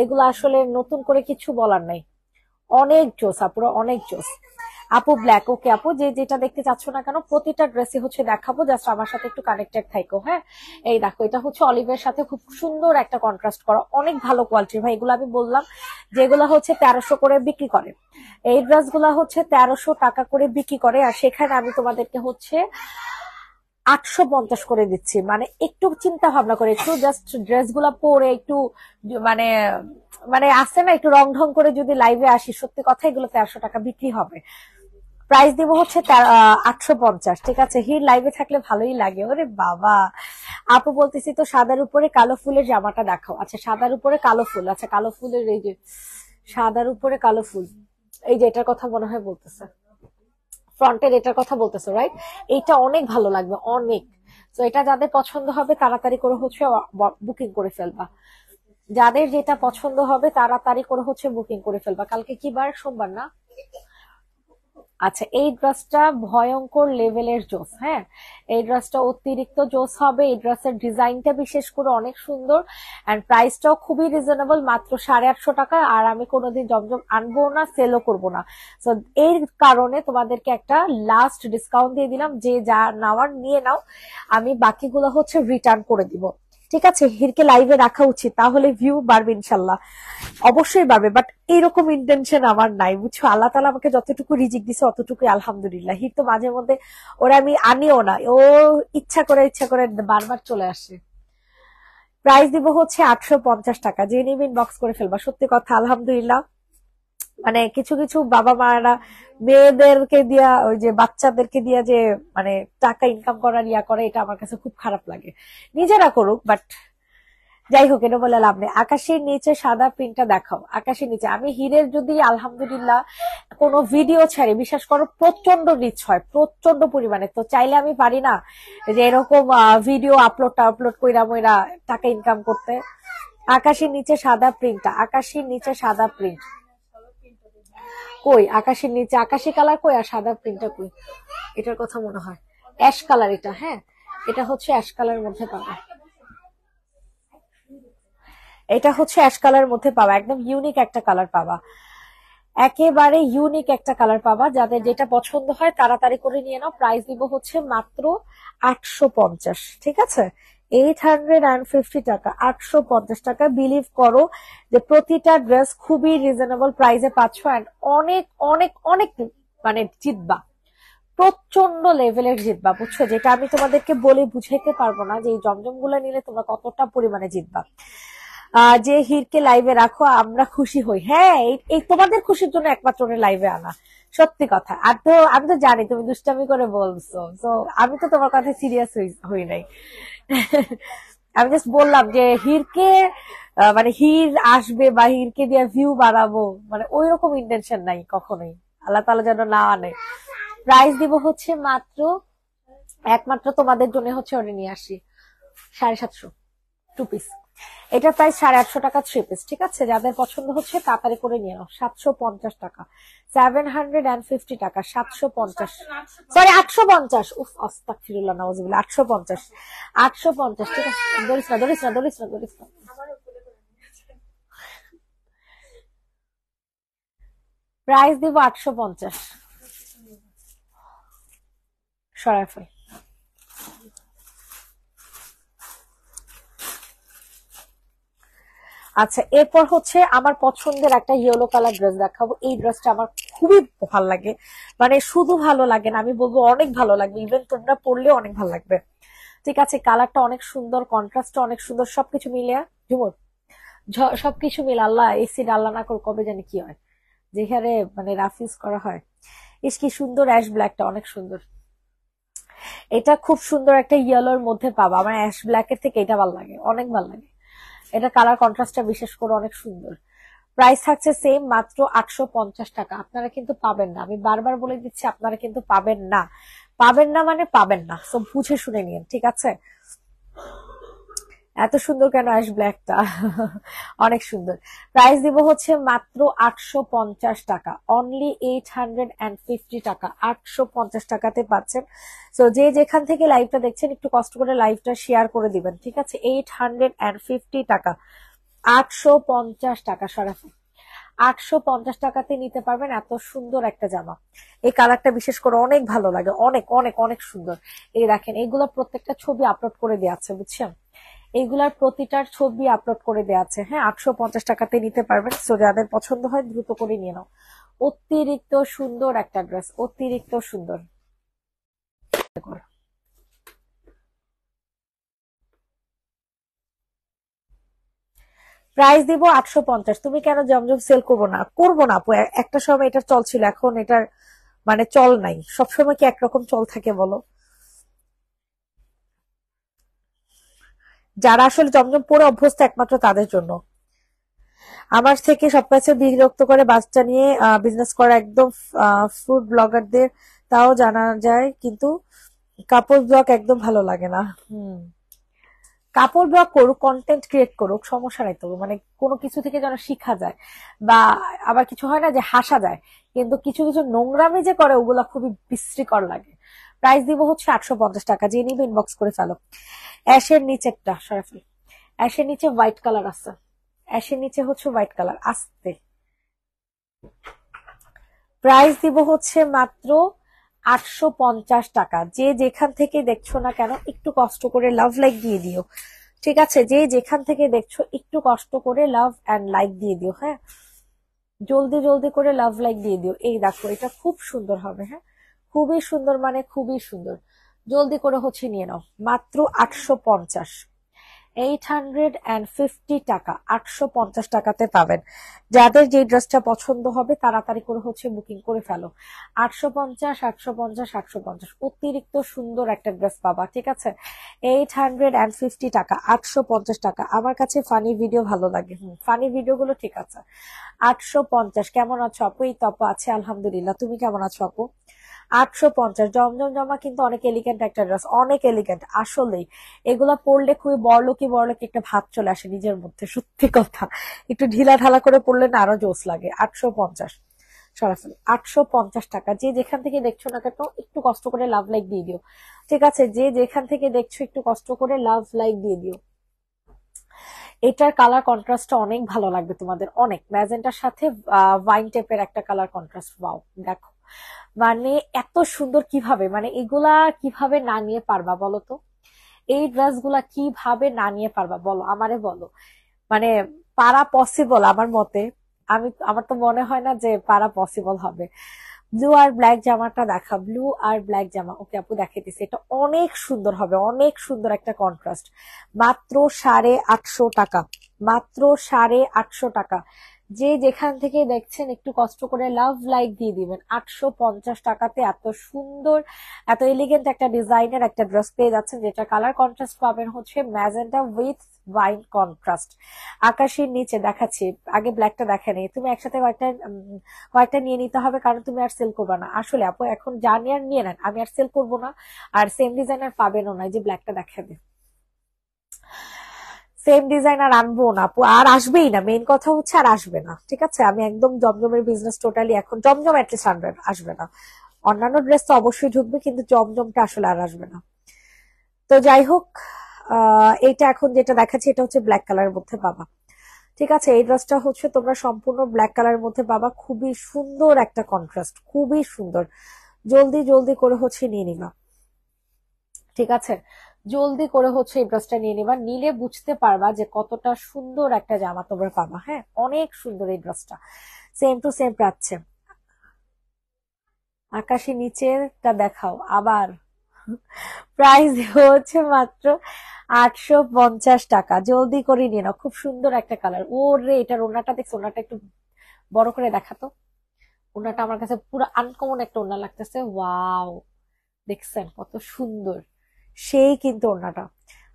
এগুলো আসলে নতুন করে কিছু বলার নাই, অনেক জোস আপুরা, অনেক জোস। আপু ব্ল্যাক, ওকে আপু, যে যেটা দেখতে চাচ্ছ না কেন প্রতিটা ড্রেসই হচ্ছে দেখাবো, জাস্ট আমার সাথে একটু কানেক্টেড থাকো। হ্যাঁ, এই দেখো, এটা হচ্ছে অলিভের সাথে খুব সুন্দর একটা কন্ট্রাস্ট করা, অনেক ভালো কোয়ালিটির ভাই। এগুলো আমি বললাম যেগুলো হচ্ছে 1300 করে বিক্রি করে, এই ড্রেসগুলো হচ্ছে 1300 টাকা করে বিক্রি করে, আর সেখানে আমি তোমাদেরকে হচ্ছে 850 করে দিচ্ছি। মানে একটু চিন্তা ভাবনা করে, একটু জাস্ট ড্রেস গুলা পরে একটু মানে মানে আসছে না, একটু রং ঢং করে যদি লাইভে আসি, সত্যি কথা এগুলো 1300 টাকা বিক্রি হবে। প্রাইস দিব হচ্ছে 850। ঠিক আছে, হির লাইভে থাকলে ভালোই লাগে। ওরে বাবা, আপু বলতেছি তো সাদার উপরে কালো ফুলের জামাটা দেখাও। আচ্ছা, সাদার উপরে কালো ফুল, আচ্ছা কালো ফুলের, এই যে সাদার উপরে কালো ফুল, এই যে এটার কথা মনে হয় বলতেছে, ফ্রন্টের এটার কথা বলতেছো রাইট? এইটা অনেক ভালো লাগবে, অনেক। তো এটা যাদের পছন্দ হবে তাড়াতাড়ি করে হচ্ছে বুকিং করে ফেলবা, যাদের যেটা পছন্দ হবে তাড়াতাড়ি করে হচ্ছে বুকিং করে ফেলবা। কালকে কি বার? সোমবার না? আচ্ছা, এই ড্রেসটা ভয়ঙ্কর লেভেলের জোস। হ্যাঁ, এই ড্রেসটা অতিরিক্ত জোস হবে, এই ড্রেসের ডিজাইনটা বিশেষ করে অনেক সুন্দর, এন্ড প্রাইসটাও খুবই রিজনেবল, মাত্র 850 টাকা। আর আমি কোনোদিন জমজম আনবো না, সেলও করবো না। তো এই কারণে তোমাদেরকে একটা লাস্ট ডিসকাউন্ট দিয়ে দিলাম, যে যা নেওয়ার নিয়ে নাও, আমি বাকিগুলো হচ্ছে রিটার্ন করে দিব। ঠিক আছে, হিরকে লাইভে রাখা উচিত, তাহলে ভিউ বাড়বে ইনশাল্লাহ, অবশ্যই বাড়বে। বাট এইরকম ইন্টেনশন আমার নাই, বুঝছো? আল্লাহ তালা আমাকে যতটুকু রিজিক দিছে অতটুকুই আলহামদুলিল্লাহ। হির তো মাঝে মধ্যে ওরা আমি আনিও না, ও ইচ্ছা করে বারবার চলে আসে। প্রাইস দিব হচ্ছে 850 টাকা, যে নিবে ইনবক্স করে ফেলবা। সত্যি কথা, আলহামদুলিল্লাহ, মানে কিছু কিছু বাবা মায়েরা মেয়েদেরকে দিয়া, ওই যে বাচ্চাদেরকে দিয়া যে মানে টাকা ইনকাম করার ইয়া করে, এটা আমার কাছে খুব খারাপ লাগে। নিজেরা করুক, বাট যাই হোক, এটা বলে লাভ নেই। আকাশের নিচে সাদা প্রিন্টটা দেখাও, আকাশের নিচে। আমি হিরের যদি আলহামদুলিল্লাহ কোনো ভিডিও ছাড়ি, বিশ্বাস করো প্রচন্ড রিচ হয়, প্রচন্ড পরিমাণে। তো চাইলে আমি পারি না যে এরকম ভিডিও আপলোড কইরা মইরা টাকা ইনকাম করতে। আকাশের নিচে সাদা প্রিন্টটা, আকাশের নিচে সাদা প্রিন্ট কই? আকাশের নিচে আকাশি কালার কই, আর সাদা প্রিন্টটা কই? এটার কথা মনে হয় অ্যাশ কালার এটা। হ্যাঁ, এটা হচ্ছে অ্যাশ কালারের মধ্যে পাবা, এটা হচ্ছে অ্যাশ কালারের মধ্যে পাবা, একদম ইউনিক একটা কালার পাবা, একেবারে ইউনিক একটা কালার পাবা। যাদের যেটা পছন্দ হয় তাড়াতাড়ি করে নিয়ে নাও। প্রাইস দিব হচ্ছে মাত্র 850। ঠিক আছে, 850 টাকা, 850 টাকা। বিলিভ করো যে প্রতিটা ড্রেস খুবই রিজনেবল প্রাইসে পাচ্ছ, অ্যান্ড অনেক অনেক অনেক মানে জিতবা, প্রচন্ড লেভেলের জিতবা, বুঝছো? যেটা আমি তোমাদেরকে বলে বুঝাইতে পারবো না, যে এই জমজম গুলা নিলে তোমরা কতটা পরিমাণে জিতবা। যে হিরকে লাইভে রাখো, আমরা খুশি হই। হ্যাঁ, এই তোমাদের খুশির জন্য একমাত্র লাইভে আনা, সত্যি কথা। আর তো আমি তো জানি তুমি দুষ্টামি করে বলছো, তো আমি তো তোমার কথা সিরিয়াস হই নাই। আমি জাস্ট বললাম যে হিরকে মানে হির আসবে বা হিরকে দিয়ে ভিউ বাড়াবো, মানে ওই রকম ইন্টেনশন নাই কখনোই, আল্লাহ তাআলা যেন না আনে। প্রাইস দিব হচ্ছে মাত্র, একমাত্র তোমাদের জন্য হচ্ছে ওটা নিয়ে আসি 750 টু পিস। এটার প্রাইস 850 টাকা 3 পিস। ঠিক আছে, যাদের পছন্দ হচ্ছে তাড়াতাড়ি করে নিয়ে নাও। 750 টাকা, 750 টাকা, 750, সরি 850, উফ আস্তাগফিরুল্লাহ নাউজুবিল্লাহ, 850, 850। ঠিক আছে, ধরিস না। প্রাইস দিব 850, সরাই ফেল। আচ্ছা, এরপর হচ্ছে আমার পছন্দের একটা ইয়েলো কালার ড্রেস দেখাবো। এই ড্রেসটা আমার খুবই ভালো লাগে, মানে শুধু ভালো লাগে না, আমি বলবো অনেক ভালো লাগবে, ইভেন তোমরা পরলেও অনেক ভালো লাগবে। ঠিক আছে, কালারটা অনেক সুন্দর, কন্ট্রাস্টটা অনেক সুন্দর, সবকিছু মিলিয়ে ঝুমুর সবকিছু মিলে, আল্লাহ এসি আল্লাহ না করে কবে জানি কি হয়, যেখানে মানে রাফিজ করা হয়। ইস কি সুন্দর, অ্যাশ ব্ল্যাকটা অনেক সুন্দর। এটা খুব সুন্দর একটা ইয়েলোর মধ্যে পাবা, আমার অ্যাশ ব্ল্যাকের থেকে এটা ভালো লাগে, অনেক ভালো লাগে। এটা কালার কন্ট্রাস্টটা বিশেষ করে অনেক সুন্দর। প্রাইস থাকছে সেম, মাত্র 850 টাকা। আপনারা কিন্তু পাবেন না, আমি বারবার বলে দিচ্ছি, আপনারা কিন্তু পাবেন না, পাবেন না মানে পাবেন না। সো বুঝে শুনে নিন, ঠিক আছে? এত সুন্দর কেন অ্যাশ ব্ল্যাকটা? অনেক সুন্দর। প্রাইস দিব হচ্ছে মাত্র 850 টাকা, অনলি 850 টাকা, 850 টাকাতে পাচ্ছেন। তো যে যেখান থেকে লাইভটা দেখছেন একটু কষ্ট করে লাইভটা শেয়ার করে দিবেন, ঠিক আছে? 850 টাকা, 850 টাকা সরাসরি 850 টাকাতে নিতে পারবেন এত সুন্দর একটা জামা। এই কালারটা বিশেষ করে অনেক ভালো লাগে, অনেক অনেক অনেক সুন্দর। এই দেখেন, এইগুলো প্রত্যেকটা ছবি আপলোড করে দেওয়া আছে, বুঝছেন? এইগুলার প্রতিটার ছবি আপলোড করে দেওয়া আছে। হ্যাঁ, 850 টাকাতে নিতে পারবেন। সো যাদের পছন্দ হয় দ্রুত করে নিয়ে নাও। অতিরিক্ত সুন্দর একটা ড্রেস, অতিরিক্ত সুন্দর। প্রাইস দিব 850। তুমি কেন জমজম সেল করবো না? করবো না আপু, একটা সময় এটার চল ছিল, এখন এটার মানে চল নাই। সবসময় কি একরকম চল থাকে বলো? যারা আসলে জমজম পরে অভ্যস্ত একমাত্র তাদের জন্য। আমার থেকে সবকিছু বিরক্ত করে বাচ্চা নিয়ে বিজনেস করা একদম ফুড ব্লগারদের তাও জানা যায়, কিন্তু কাপড় ব্লগ একদম ভালো লাগে না। হুম, কাপড় ব্লগ করুক, কন্টেন্ট ক্রিয়েট করুক, সমস্যা নাই তো। মানে কোনো কিছু থেকে যেন শিখা যায়, বা আবার কিছু হয় না যে হাসা যায়, কিন্তু কিছু কিছু নোংরামি যে করে ওগুলা খুবই বিশ্রীকর লাগে। প্রাইস দিব হচ্ছে 850 টাকা, যে নিবে ইনবক্স করে ফেলো। অ্যাশের নিচেরটা সরাসরি, অ্যাশের নিচে হোয়াইট কালার আছে, অ্যাশের নিচে হচ্ছে হোয়াইট কালার আসতে। প্রাইস দিব হচ্ছে মাত্র 850 টাকা। যে যেখান থেকে দেখছো না কেন একটু কষ্ট করে লাভ লাইক দিয়ে দিও, ঠিক আছে? যে যেখান থেকে দেখছো একটু কষ্ট করে লাভ এন্ড লাইক দিয়ে দিও। হ্যাঁ, জলদি জলদি করে লাভ লাইক দিয়ে দিও। এই দেখো, এটা খুব সুন্দর হবে। হ্যাঁ, খুবই সুন্দর, মানে খুবই সুন্দর। জলদি করে হচ্ছে নিয়ে নাও, মাত্র 850। 850 টাকা, 850 টাকাতে পাবেন। যাদের যে ড্রেসটা পছন্দ হবে তাড়াতাড়ি করে হচ্ছে বুকিং করে ফেলো। 850, 850, 850, অতিরিক্ত সুন্দর একটা ড্রেস পাবা, ঠিক আছে? 850 টাকা, 850 টাকা। আমার কাছে ফানি ভিডিও ভালো লাগে। ফানি ভিডিও গুলো ঠিক আছে। 850। কেমন আছো আপু? এই তো আপু আছে আলহামদুলিল্লাহ, তুমি কেমন আছো আপু? 850। জমজম জামা কিন্তু অনেক এলিগেন্ট একটা ড্রেস, অনেক এলিগেন্ট আসলেই। এগুলা পরলে খুবই বড়লোকি বড়লোকি একটা ভাব চলে আসে নিজের মধ্যে, সত্যি কথা। একটু ঢিলা ঢালা করে পরলে না আরো জোস লাগে। 850 সরাসরি 850 টাকা। যে যেখান থেকে দেখছো না কেন একটু কষ্ট করে লাভ লাইক দিয়ে দিও, ঠিক আছে? যে যেখান থেকে দেখছো একটু কষ্ট করে লাভ লাইক দিয়ে দিও। এটার কালার কন্ট্রাস্টটা অনেক ভালো লাগবে তোমাদের, অনেক। ম্যাজেন্টার সাথে ওয়াইন টাইপের একটা কালার কন্ট্রাস্ট, ওয়াও দেখো। মানে এত সুন্দর কিভাবে, মানে এগুলা কিভাবে না নিয়ে পারবা বলো তো? এই ড্রেস গুলা কিভাবে না নিয়ে পারবা বলো, আমারে বলো। মানে পারা পসিবল আমার মতে। আমার তো মনে হয় না যে পারা পসিবল হবে। ব্লু আর ব্ল্যাক জামাটা দেখা, ব্লু আর ব্ল্যাক জামা, ওকে আপু দেখাইতেছি। এটা অনেক সুন্দর হবে, অনেক সুন্দর একটা কন্ট্রাস্ট। মাত্র 850 টাকা, মাত্র 850 টাকা। যে যেখান থেকে দেখছেন একটু কষ্ট করে লাভ লাইক দিয়ে দিবেন। 850 টাকাতে এত সুন্দর, এত এলিগেন্ট একটা ডিজাইনের একটা ড্রেস পেয়ে যাচ্ছেন, যেটা কালার কন্ট্রাস্ট পাবেন হচ্ছে ম্যাজেন্টা উইথ ওয়াইন কন্ট্রাস্ট। আকাশের নিচে দেখাচ্ছি, আগে ব্ল্যাকটা দেখে নেই। তুমি একসাথে কয়েকটা নিয়ে নিতে হবে, কারণ তুমি আর সেল করবে না। আসলে আপু এখন জানি আর নিয়ে নেন, আমি আর সেল করবো না। আর সেম ডিজাইনার পাবেনও না, যে ব্ল্যাকটা দেখাবে সেম ডিজাইন আর আনবো না আপু, আর আসবেই না। মেইন কথা হচ্ছে আর আসবে না, ঠিক আছে? আমি একদম জমজমের বিজনেস টোটালি এখন, জমজম অ্যাটলিস্ট 100 আসবে না। অন্যান্য ড্রেস তো অবশ্যই ঢুকবে, কিন্তু জমজমটা আসলে আর আসবে না। তো যাই হোক, এইটা এখন যেটা দেখাচ্ছি এটা হচ্ছে ব্ল্যাক কালারের মধ্যে পাবা, ঠিক আছে? এই ড্রেসটা হচ্ছে তোমরা সম্পূর্ণ ব্ল্যাক কালারের মধ্যে পাবা, খুবই সুন্দর একটা কন্ট্রাস্ট, খুবই সুন্দর। জলদি জলদি করে হচ্ছে নিয়ে নিবা, ঠিক আছে? জলদি করে হচ্ছে এই ড্রেসটা নিয়ে নিবা, নিলে বুঝতে পারবা যে কতটা সুন্দর একটা জামা তোমরা পাবা। হ্যাঁ, অনেক সুন্দর এই ড্রেসটা, সেম টু সেম পাচ্ছে। আকাশি নিচেরটা দেখাও আবার। প্রাইস হচ্ছে মাত্র 850 টাকা। জলদি করে নিয়ে নাও, খুব সুন্দর একটা কালার। ও রে, এটার ওড়নাটা দেখছো? ওড়নাটা একটু বড় করে দেখাতো। ওড়নাটা আমার কাছে পুরো আনকমন একটা ওড়না লাগতেছে, ওয়াও। দেখছেন কত সুন্দর? সেই কিন্তু ওড়নাটা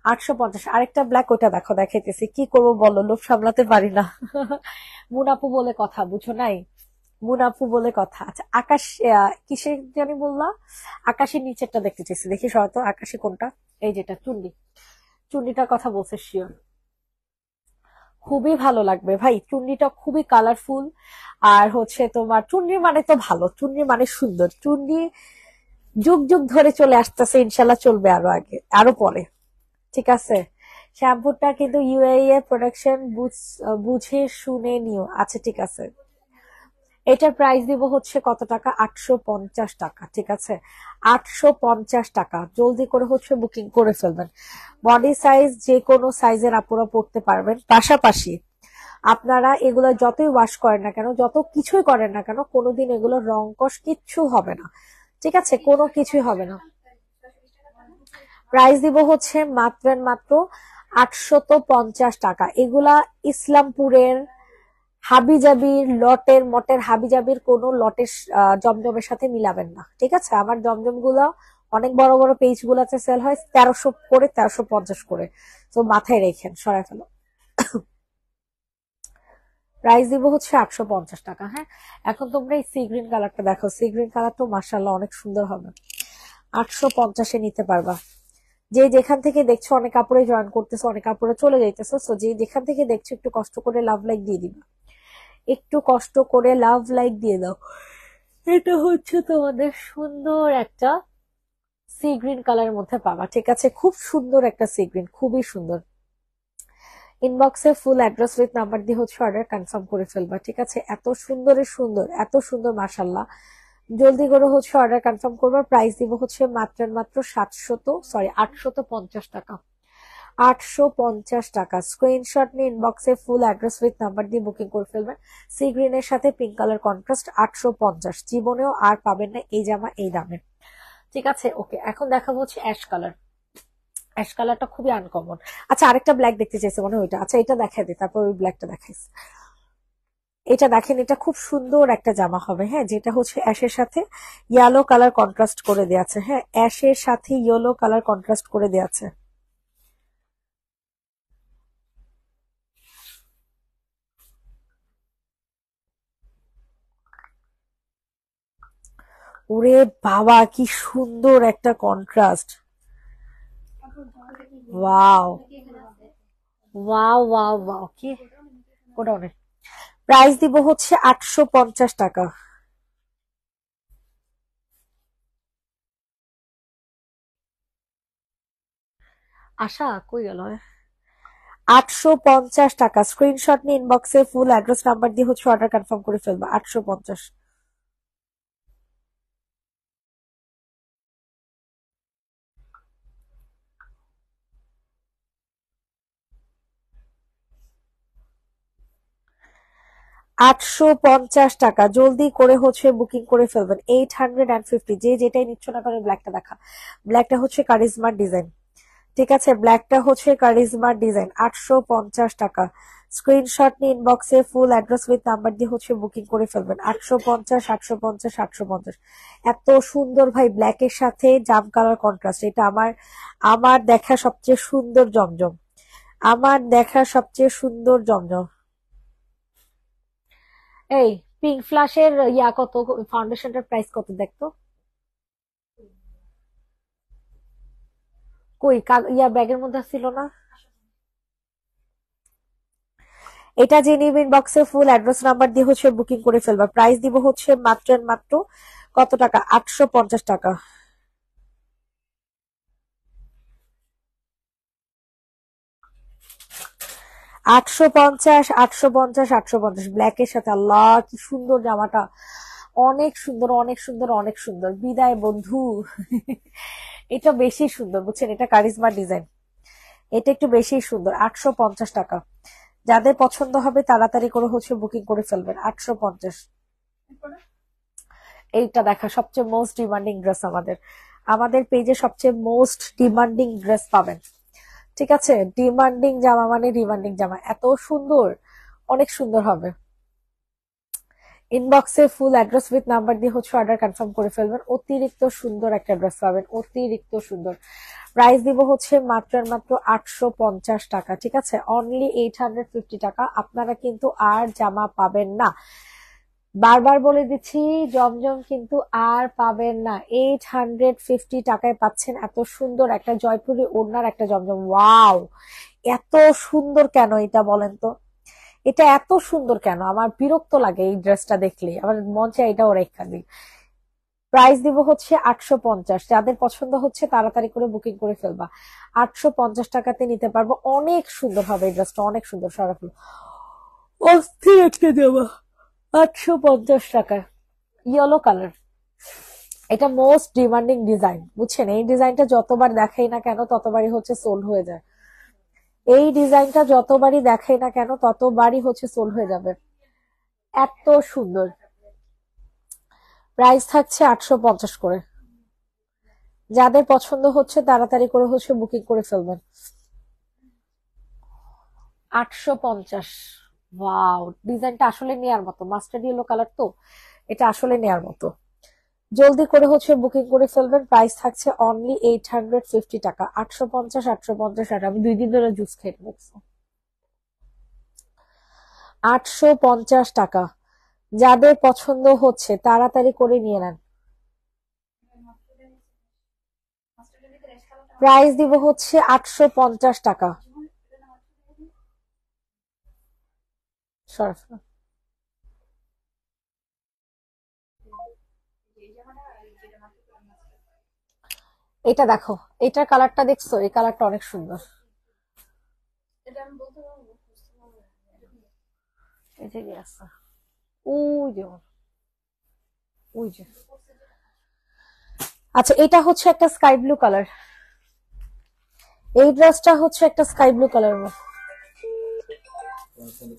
850। আরেকটা ব্ল্যাক, ওটা দেখো দেখাইতেছি। কি করবো বলো, লোভ সামলাতে পারি না। মুনাপু বলে কথা, বুঝো নাই? মুনাফু বলে কথা। আচ্ছা, আকাশ কিসের জানি বললা? আকাশের নিচেরটা দেখতে চাইছি, দেখি হয়তো আকাশে কোনটা। এই যেটা চুন্ডি, চুন্নিটার কথা বলছে শিওর, খুবই ভালো লাগবে ভাই। চুন্নিটা খুবই কালারফুল, আর হচ্ছে তোমার চুন্নি মানে তো ভালো, চুন্নি মানে সুন্দর। চুন্নি যুগ যুগ ধরে চলে আসতেছে, ইনশাল্লাহ চলবে আরো আগে আরো পরে, ঠিক আছে। শ্যাম্পুটা কিন্তু ইউএই এর প্রোডাকশন বুঝে শুনে নিও। আচ্ছা ঠিক আছে, এটার প্রাইস দিব হচ্ছে কত টাকা, 850 টাকা, ঠিক আছে। 850 টাকা, জলদি করে হচ্ছে বুকিং করে ফেলবেন। বডি সাইজ যে কোনো সাইজের আপুরা পড়তে পারবেন। পাশাপাশি আপনারা এগুলো যতই ওয়াশ করেন না কেন, যত কিছুই করেন না কেন, কোনোদিন এগুলো রং কষ কিচ্ছু হবে না, ঠিক আছে, কোনো কিছুই হবে না। প্রাইস দিব হচ্ছে মাত্র 850 টাকা। এগুলা ইসলামপুরের হাবিজাবির লটের মটের হাবিজাবির কোন লটের জমজমের সাথে মিলাবেন না, ঠিক আছে। আমার জমজম গুলা অনেক বড় বড় পেজ গুলাতে সেল হয় 1300 করে, 1350 করে, তো মাথায় রেখেন, সরাই ফেলো। প্রাইস দিব হচ্ছে 850 টাকা। হ্যাঁ, এখন তোমরা এই সি গ্রিন কালারটা দেখো, সি গ্রিন কালারটা মাশাআল্লাহ অনেক সুন্দর হবে। 850-এ নিতে পারবা। যে যেখান থেকে দেখছো, অনেক কাপড়ে জয়েন করতেছো, অনেক কাপড়ে চলে যাইতেছো, সো যে যেখান থেকে দেখছো একটু কষ্ট করে লাভ লাইক দিয়ে দিবা, একটু কষ্ট করে লাভ লাইক দিয়ে দাও। এটা হচ্ছে তোমাদের সুন্দর একটা সি গ্রিন কালারের মধ্যে পাবা, ঠিক আছে। খুব সুন্দর একটা সি গ্রিন, খুবই সুন্দর। ইনবক্সে ফুল অ্যাড্রেস উইথ নাম্বার দিয়ে হচ্ছে অর্ডার কনফার্ম করে ফেলবা, ঠিক আছে। এত সুন্দরের সুন্দর, এত সুন্দর মাশাল্লাহ। জলদি করে হচ্ছে অর্ডার কনফার্ম করবা। প্রাইস দিব হচ্ছে মাত্র 850 টাকা। 850 টাকা। স্ক্রিনশট নিয়ে ইনবক্সে ফুল অ্যাড্রেস উইথ নাম্বার দিয়ে বুকিং করে ফেলবেন। সি গ্রিনের সাথে পিঙ্ক কালার কন্ট্রাস্ট, 850। জীবনেও আর পাবেন না এই জামা এই দামে, ঠিক আছে। ওকে, এখন দেখাবো হচ্ছে অ্যাশ কালার। অ্যাশ কালারটা খুবই আনকমন। আচ্ছা, আরেকটা ব্ল্যাক দেখতে চাইছে মনে হয় ওইটা। আচ্ছা, এটা দেখাই দিই, তারপর ওই ব্ল্যাকটা দেখাইছে। এটা দেখেন, এটা খুব সুন্দর একটা জামা হবে, হ্যাঁ, যেটা হচ্ছে অ্যাশের সাথে ইয়েলো কালার কন্ট্রাস্ট করে দেওয়া আছে। হ্যাঁ, অ্যাশের সাথে ইয়েলো কালার কন্ট্রাস্ট করে দেওয়া আছে। ওরে বাবা, কি সুন্দর একটা contrast. Wow wow wow wow, কি ওটা অনেক। প্রাইস দিব হচ্ছে 850 টাকা। আশা কই গেল? 850 টাকা। স্ক্রিনশট নিয়ে ইনবক্সে ফুল অ্যাড্রেস নাম্বার দিয়ে হচ্ছে অর্ডার কনফার্ম করে ফেলবা। 850। 850 টাকা, জলদি করে হচ্ছে বুকিং করে ফেলবেন। 850। যে যেটাই নিচ্ছ না কারণ ব্ল্যাকটা দেখা, ব্ল্যাকটা হচ্ছে কারিজমার ডিজাইন, ঠিক আছে। ব্ল্যাকটা হচ্ছে কারিজমার ডিজাইন। 850 টাকা। স্ক্রিনশট নিয়ে ইনবক্সে ফুল অ্যাড্রেস উইথ নাম্বার দিয়ে হচ্ছে বুকিং করে ফেলবেন। 850, 850, 850। এত সুন্দর ভাই, ব্ল্যাকের সাথে জাম কালার কন্ট্রাস্ট। এটা আমার আমার দেখা সবচেয়ে সুন্দর জমজম, আমার দেখা সবচেয়ে সুন্দর জমজম। এই পিঙ্ক ফ্লাশের ইয়া কত, ফাউন্ডেশনটার প্রাইস কত দেখতো? কই ইয়া ব্যাগের মধ্যে ছিল না? এটা যে নিবে ইনবক্সে ফুল অ্যাড্রেস নাম্বার দিয়ে হচ্ছে বুকিং করে ফেলবা। প্রাইস দিব হচ্ছে মাত্র কত টাকা, 850 টাকা। 850, 850, 850 ব্ল্যাকের সাথে। আল্লাহ কি সুন্দর জামাটা, অনেক সুন্দর, অনেক সুন্দর, অনেক সুন্দর। বিদায় বন্ধু। এটা বেশি সুন্দর, বুঝছেন, এটা কারিজমা ডিজাইন, এটা একটু বেশি সুন্দর। 850 টাকা। যাদের পছন্দ হবে তাড়াতাড়ি করে হচ্ছে বুকিং করে ফেলবেন। 850। এইটা দেখা সবচেয়ে মোস্ট ডিমান্ডিং ড্রেস আমাদের, আমাদের পেজে সবচেয়ে মোস্ট ডিমান্ডিং ড্রেস পাবেন, ঠিক আছে। ডিমান্ডিং জামা মানে ডিমান্ডিং জামা, এত সুন্দর, অনেক সুন্দর হবে। ইনবক্সে ফুল অ্যাড্রেস উইথ নাম্বার দিয়ে হচ্ছে অর্ডার কনফার্ম করে ফেলবেন। অতিরিক্ত সুন্দর একটা ড্রেস পাবেন, অতিরিক্ত সুন্দর। প্রাইস দিব হচ্ছে মাত্র 850 টাকা, ঠিক আছে। অনলি 850 টাকা। আপনারা কিন্তু আর জামা পাবেন না। বারবার বলে দিচ্ছি, জমজম কিন্তু আর পাবেন না। 850 টাকায় পাচ্ছেন এত সুন্দর একটা জয়পুরি ওড়নার একটা জমজম। ওয়াও, এত সুন্দর কেন এটা বলেন তো? এটা এত সুন্দর কেন? আমার বিরক্ত লাগে এই ড্রেসটা দেখলে, আমার মন চায় এটাও রেখা দিই। প্রাইস দিব হচ্ছে 850। যাদের পছন্দ হচ্ছে তাড়াতাড়ি করে বুকিং করে ফেলবা। 850 টাকাতে নিতে পারবো, অনেক সুন্দর হবে এই ড্রেসটা, অনেক সুন্দর। সরাফুল অস্থির একটা দেওয়া। 850 টাকা, ইয়েলো কালার। এটা মোস্ট ডিমান্ডিং ডিজাইন, বুঝছেন? এই ডিজাইনটা যতবার দেখাই না কেন ততবারই হচ্ছে সোল্ড হয়ে যায়। এই ডিজাইনটা যতবারই দেখাই না কেন ততবারই হচ্ছে সোল্ড হয়ে যাবে, এত সুন্দর। প্রাইস থাকছে 850 করে। যাদের পছন্দ হচ্ছে তাড়াতাড়ি করে হচ্ছে বুকিং করে ফেলবেন। 850। ওয়াও, ডিজাইনটা আসলে নেয়ার মতো, মাস্টার্ড ইয়েলো কালার তো, এটা আসলে নেয়ার মতো। জলদি করে হচ্ছে বুকিং করে ফেলবেন। প্রাইস থাকছে অনলি 850 টাকা। 850, 850 টাকা। আমি 2 দিন ধরে জুস খেয়ে দেখছি। 850 টাকা। যাদের পছন্দ হচ্ছে তাড়াতাড়ি করে নিয়ে নেন। প্রাইস দিব হচ্ছে 850 টাকা। সরফ, এটা দেখো, এটার কালারটা দেখছো? এই কালারটা অনেক সুন্দর। এই যে আছে, ওই যে, ওই যে। আচ্ছা, এটা হচ্ছে একটা স্কাই ব্লু কালার। এই ড্রেসটা হচ্ছে একটা স্কাই ব্লু কালার।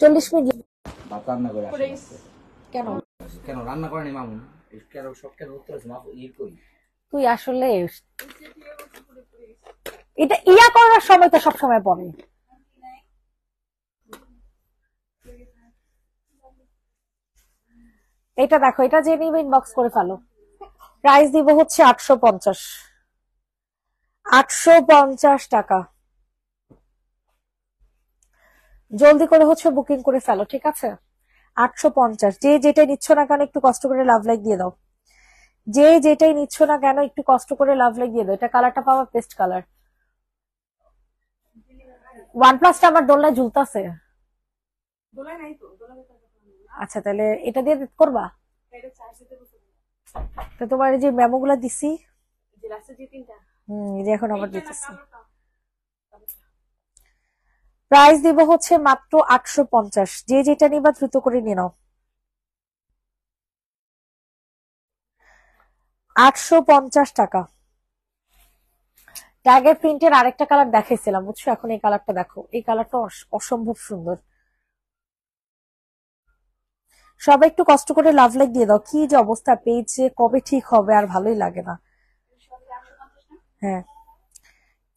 40 মিনিট। ভাত রান্না করে আসে কেন? কেন রান্না করেনি মামুন? কেন সব কেন উত্তর আছে মাফ ই করি তুই আসলে এটা ইয়া করার সময় তো সব সময় পড়ে। এটা দেখো, এটা যে নিবে ইনবক্স করে ফেলো। প্রাইস দিব হচ্ছে 850। 850 টাকা। জলদি করে হচ্ছে বুকিং করে ফেলো, ঠিক আছে? 850। যে যেটাই নিচ্ছ না কেন একটু কষ্ট করে লাভ লাইক দিয়ে দাও। যে যেটাই নিচ্ছ না কেন একটু কষ্ট করে লাভ লাইক দিয়ে দাও। এটা কালারটা পাবা পেস্ট কালার। ওয়ান প্লাসটা আমার দোলনায় ঝুলতাছে। আচ্ছা, তাহলে এটা দিয়ে করবা। তো তোমার এই যে মেমো গুলা দিছি, এই যে এখন আবার দিতেছি। প্রাইস দিব হচ্ছে মাত্র 850। যে যেটা নিবা দ্রুত করে নিয়ে নাও। 850 টাকা। ট্যাগের প্রিন্টের আরেকটা কালার দেখাইছিলাম, বুঝছো? এখন এই কালারটা দেখো, এই কালারটা অসম্ভব সুন্দর। সবাই একটু কষ্ট করে লাভ লাইক দিয়ে দাও। কি যে অবস্থা, পেজ যে কবে ঠিক হবে আর ভালোই লাগে না। হ্যাঁ,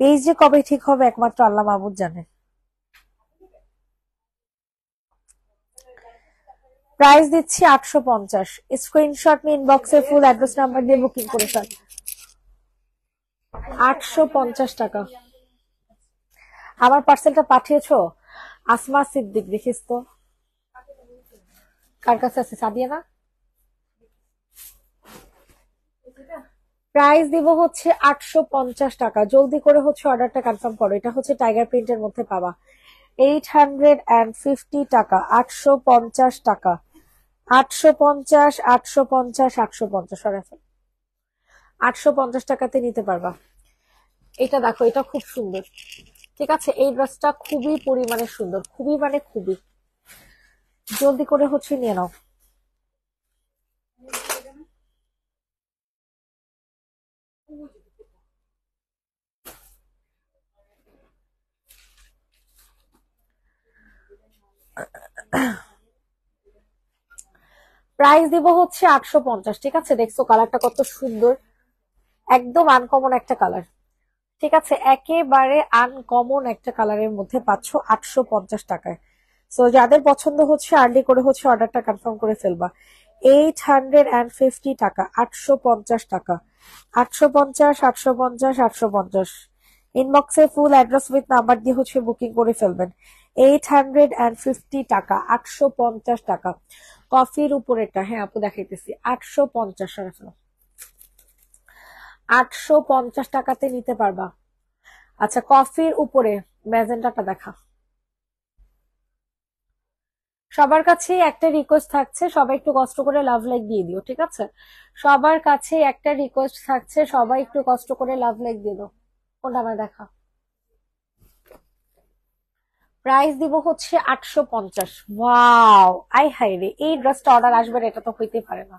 পেজ যে কবে ঠিক হবে একমাত্র আল্লাহ মাহবুদ জানে। প্রাইস দিচ্ছি 850। স্ক্রিনশট নিয়ে ইনবক্সে ফুল অ্যাড্রেস নাম্বার দিয়ে বুকিং করে ফেল। 850 টাকা। আমার পার্সেলটা পাঠিয়েছো? আসমা সিদ্দিক, দেখিস তো কার কাছে আছে। সাদিয়া না? প্রাইস দিব হচ্ছে 850 টাকা। জলদি করে হচ্ছে অর্ডারটা কনফার্ম করো। এটা হচ্ছে টাইগার প্রিন্টের মধ্যে পাবা। 850 টাকা। 850 টাকা। 850, 850, 850। 850 টাকাতে নিতে পারবা। এটা দেখো, এটা খুব সুন্দর, ঠিক আছে? এই ড্রেসটা খুবই পরিমাণে সুন্দর, খুবই মানে খুবই। জলদি করে হচ্ছে নিয়ে নাও। প্রাইস দিব হচ্ছে 850, ঠিক আছে? দেখছো কালারটা কত সুন্দর, একদম আনকমন একটা কালার, ঠিক আছে? একেবারে আনকমন একটা কালারের মধ্যে পাচ্ছ 850 টাকায়। সো যাদের পছন্দ হচ্ছে আর্লি করে হচ্ছে অর্ডারটা কনফার্ম করে ফেলবা। 850 টাকা। 850 টাকা। 850, 850, 850। ইনবক্সে ফুল অ্যাড্রেস উইথ নাম্বার দিয়ে হচ্ছে বুকিং করে ফেলবেন। 850 টাকা। 850 টাকা। কফির উপরেটা, হ্যাঁ আপু দেখাইতেছি, 850। 850 টাকাতে নিতে পারবা। আচ্ছা কফির উপরে ম্যাজেন্টাটা দেখা। সবার কাছে একটা রিকোয়েস্ট থাকছে, সবাই একটু কষ্ট করে লাভ লাইক দিয়ে দিও, ঠিক আছে? সবার কাছে একটা রিকোয়েস্ট থাকছে, সবাই একটু কষ্ট করে লাভ লাইক দিয়ে দাও। কোনটা আমার দেখা? প্রাইস দিব হচ্ছে 850। ওয়াও, আই হাই রে, এই ড্রেসটা অর্ডার আসবে না, এটা তো হইতেই পারে না।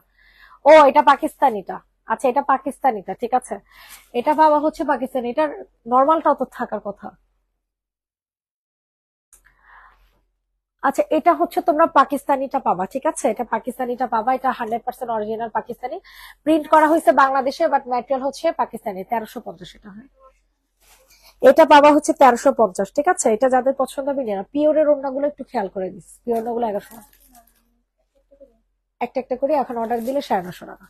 ও এটা পাকিস্তানিটা। আচ্ছা এটা পাকিস্তানিটা, ঠিক আছে, এটা পাওয়া হচ্ছে পাকিস্তানি, এটার নর্মালটাও তো থাকার কথা। আচ্ছা এটা হচ্ছে তোমরা পাকিস্তানিটা পাবা, ঠিক আছে, এটা পাকিস্তানিটা পাবা, এটা 100% অরিজিনাল পাকিস্তানি, প্রিন্ট করা হয়েছে বাংলাদেশে বাট ম্যাটেরিয়াল হচ্ছে পাকিস্তানি। 1350 এটা হয়, এটা পাবা হচ্ছে 1350, ঠিক আছে। এটা যাদের পছন্দ হবে নিয়ে, পিওরের ওড়নাগুলো একটু খেয়াল করে দিস, পিওর ওড়নাগুলো 1100, একটা একটা করে এখন অর্ডার দিলে 950 টাকা।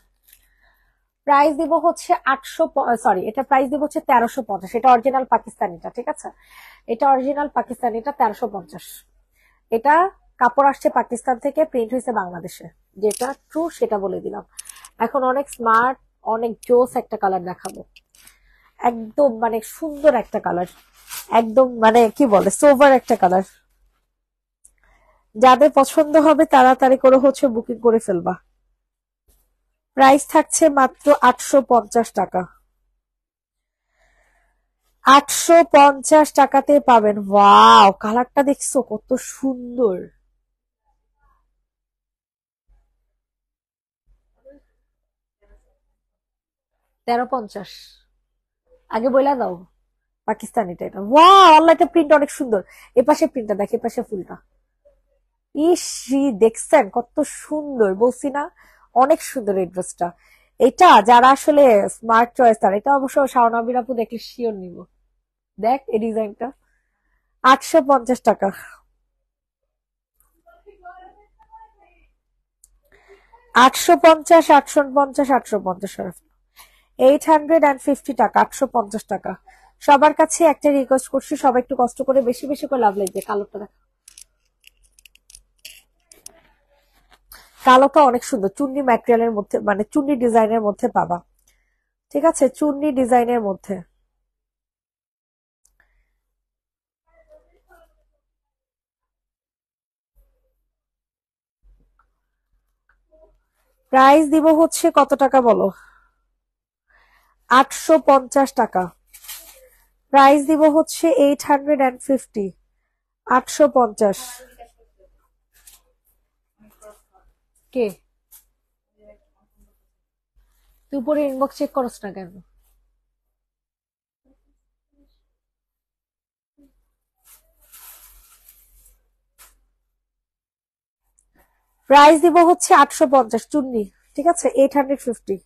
প্রাইস দিব হচ্ছে 800, সরি এটা প্রাইস দিব হচ্ছে 1350, এটা অরিজিনাল পাকিস্তানিটা, ঠিক আছে, এটা অরিজিনাল পাকিস্তানিটা 1350। এটা কাপড় আসছে পাকিস্তান থেকে, প্রিন্ট হয়েছে বাংলাদেশে, যেটা ট্রু সেটা বলে দিলাম। এখন অনেক স্মার্ট, অনেক জোস একটা কালার দেখাবো, একদম মানে সুন্দর একটা কালার, একদম মানে কি বলে সোভার একটা কালার। যাদের পছন্দ হবে তাড়াতাড়ি করে হচ্ছে বুকিং করে ফেলবা। প্রাইস থাকছে মাত্র 850 টাকা। 850 টাকাতে পাবেন। ওয়াও, কালারটা দেখছো কত সুন্দর। 1350 আগে বইলা দাও। পাকিস্তানিটা এটা, ওয়াও আল্লাহ, এটা প্রিন্ট অনেক সুন্দর। এপাশে প্রিন্টটা দেখ, এপাশে ফুলটা, ইস দেখছেন কত সুন্দর, বলছি না অনেক সুন্দর এই ড্রেসটা। এটা যারা আসলে স্মার্ট চয়েস, তার এটা অবশ্য শাওনাবির আপু দেখলে শিওর নিব। দেখ এই ডিজাইনটা, 850 টাকা। 850, 850, 850, 850 টাকা, 850 টাকা। সবার কাছে একটা রিকোয়েস্ট করছি, সবাই একটু কষ্ট করে বেশি বেশি করে লাভ লাগবে। কালোটা দেখ, কালোটা অনেক সুন্দর, চুন্নি ম্যাটেরিয়ালের মধ্যে, মানে চুন্নি ডিজাইনের মধ্যে পাবা, ঠিক আছে, চুন্নি ডিজাইনের মধ্যে। প্রাইস দিব হচ্ছে কত টাকা বলো? 850 টাকা। প্রাইস দিব হচ্ছে 850। 850। কে তুই উপরে ইনবক্স চেক করস না কেন? প্রাইস দিব হচ্ছে 850 চুন্নি, ঠিক আছে, 850।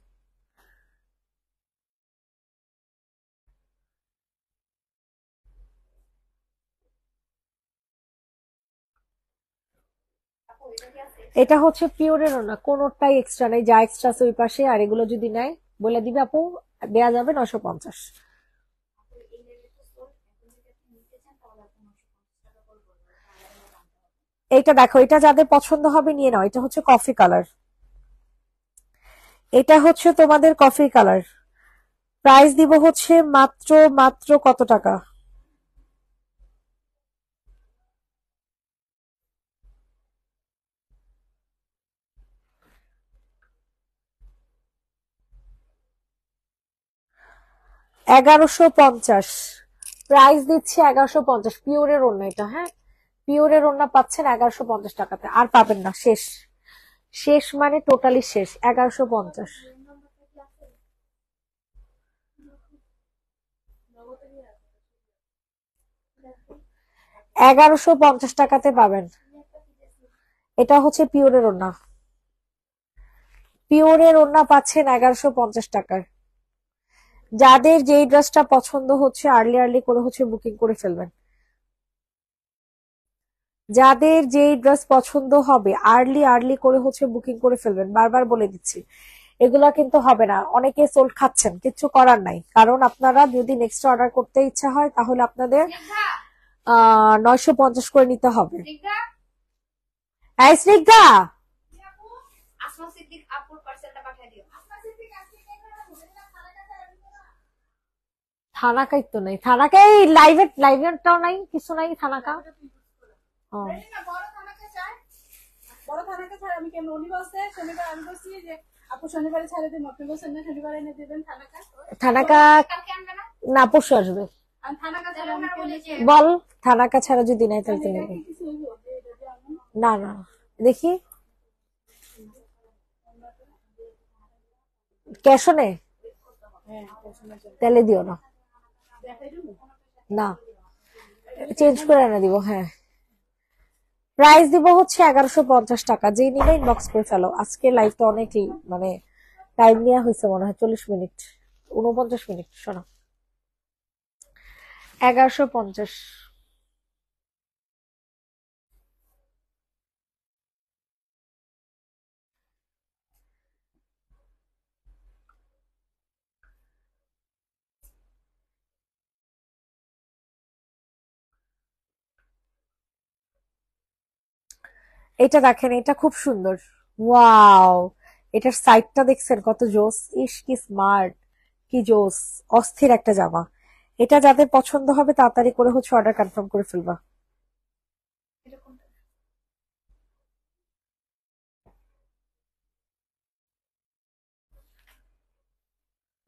এটা হচ্ছে পিওরেরও না, কোনোটাই এক্সট্রা নেই, যা এক্সট্রা আছে ওই পাশে, আর এগুলো যদি নেয় বলে দিবে আপু, দেয়া যাবে 950। এইটা দেখো, এটা যাদের পছন্দ হবে নিয়ে নাও, এটা হচ্ছে কফি কালার, এটা হচ্ছে তোমাদের কফি কালার। প্রাইস দিব হচ্ছে মাত্র মাত্র কত টাকা? 1150। প্রাইস দিচ্ছি 1150, পিওরের ওড়না এটা, হ্যাঁ পিওরের ওড়না পাচ্ছেন 1150 টাকাতে, আর পাবেন না, শেষ, শেষ মানে টোটালি শেষ। 1150, 1150 টাকাতে পাবেন। এটা হচ্ছে পিওরের ওড়না, পিওরের ওড়না পাচ্ছেন 1150 টাকায়। যাদের যেই ড্রেসটা পছন্দ হচ্ছে আর্লি আর্লি করে হচ্ছে বুকিং করে ফেলবেন। যাদের যেই ড্রেস পছন্দ হবে আর্লি আর্লি করে হচ্ছে বুকিং করে ফেলবেন, বারবার বলে দিচ্ছি, এগুলা কিন্তু হবে না, অনেকে সোল্ড খাচ্ছেন, কিছু করার নাই, কারণ আপনারা যদি নেক্সট অর্ডার করতে ইচ্ছা হয় তাহলে আপনাদের 950 করে নিতে হবে। এই স্নিগ্ধা, আসমা সিদ্দিক আপুর পার্সেলটা পাঠিয়ে দিও। থানাকাই তো নাই, থানাকাই লাইভেরটাও নাই, কিছু নাই থানাকা। ও বড় থানাকে চাই, বড় থানাকে ছাড়। আমি কেন উনি বলছে শনিবার, আমি বলছি যে আপু শনিবারে ছাড়ে দিন, আপনি বলছেন না শনিবারে এনে দিবেন থানাকা। থানাকা কালকে আনবে না? না, পরশু আসবে। আর থানাকা ছাড়া আমি ওনারা বলে যে বল, থানাকা ছাড়া যদি নাই তাহলে তুমি নেবে। কিছু হইব যে এটা যে আমি না না, দেখি ক্যাশ নে, তাহলে দিও না। দেখাই দেব। না, চেঞ্জ করে এনে দিব। হ্যাঁ, প্রাইস দিব হচ্ছে 1150 টাকা। যেই নিবে ইনবক্স করে ফেলো। আজকে লাইভটা অনেক মানে টাইম নেওয়া হয়েছে মনে হয়, 40 মিনিট 49 মিনিট। শোনো, 1150। এটা দেখেন, এটা খুব সুন্দর। ওয়াও, এটার সাইডটা দেখছেন কত জোস। ইস কি স্মার্ট, কি জোস, অস্থির একটা জামা। এটা যাদের পছন্দ হবে তাড়াতাড়ি করে হচ্ছে অর্ডার কনফার্ম করে ফেলবা। এরকমটা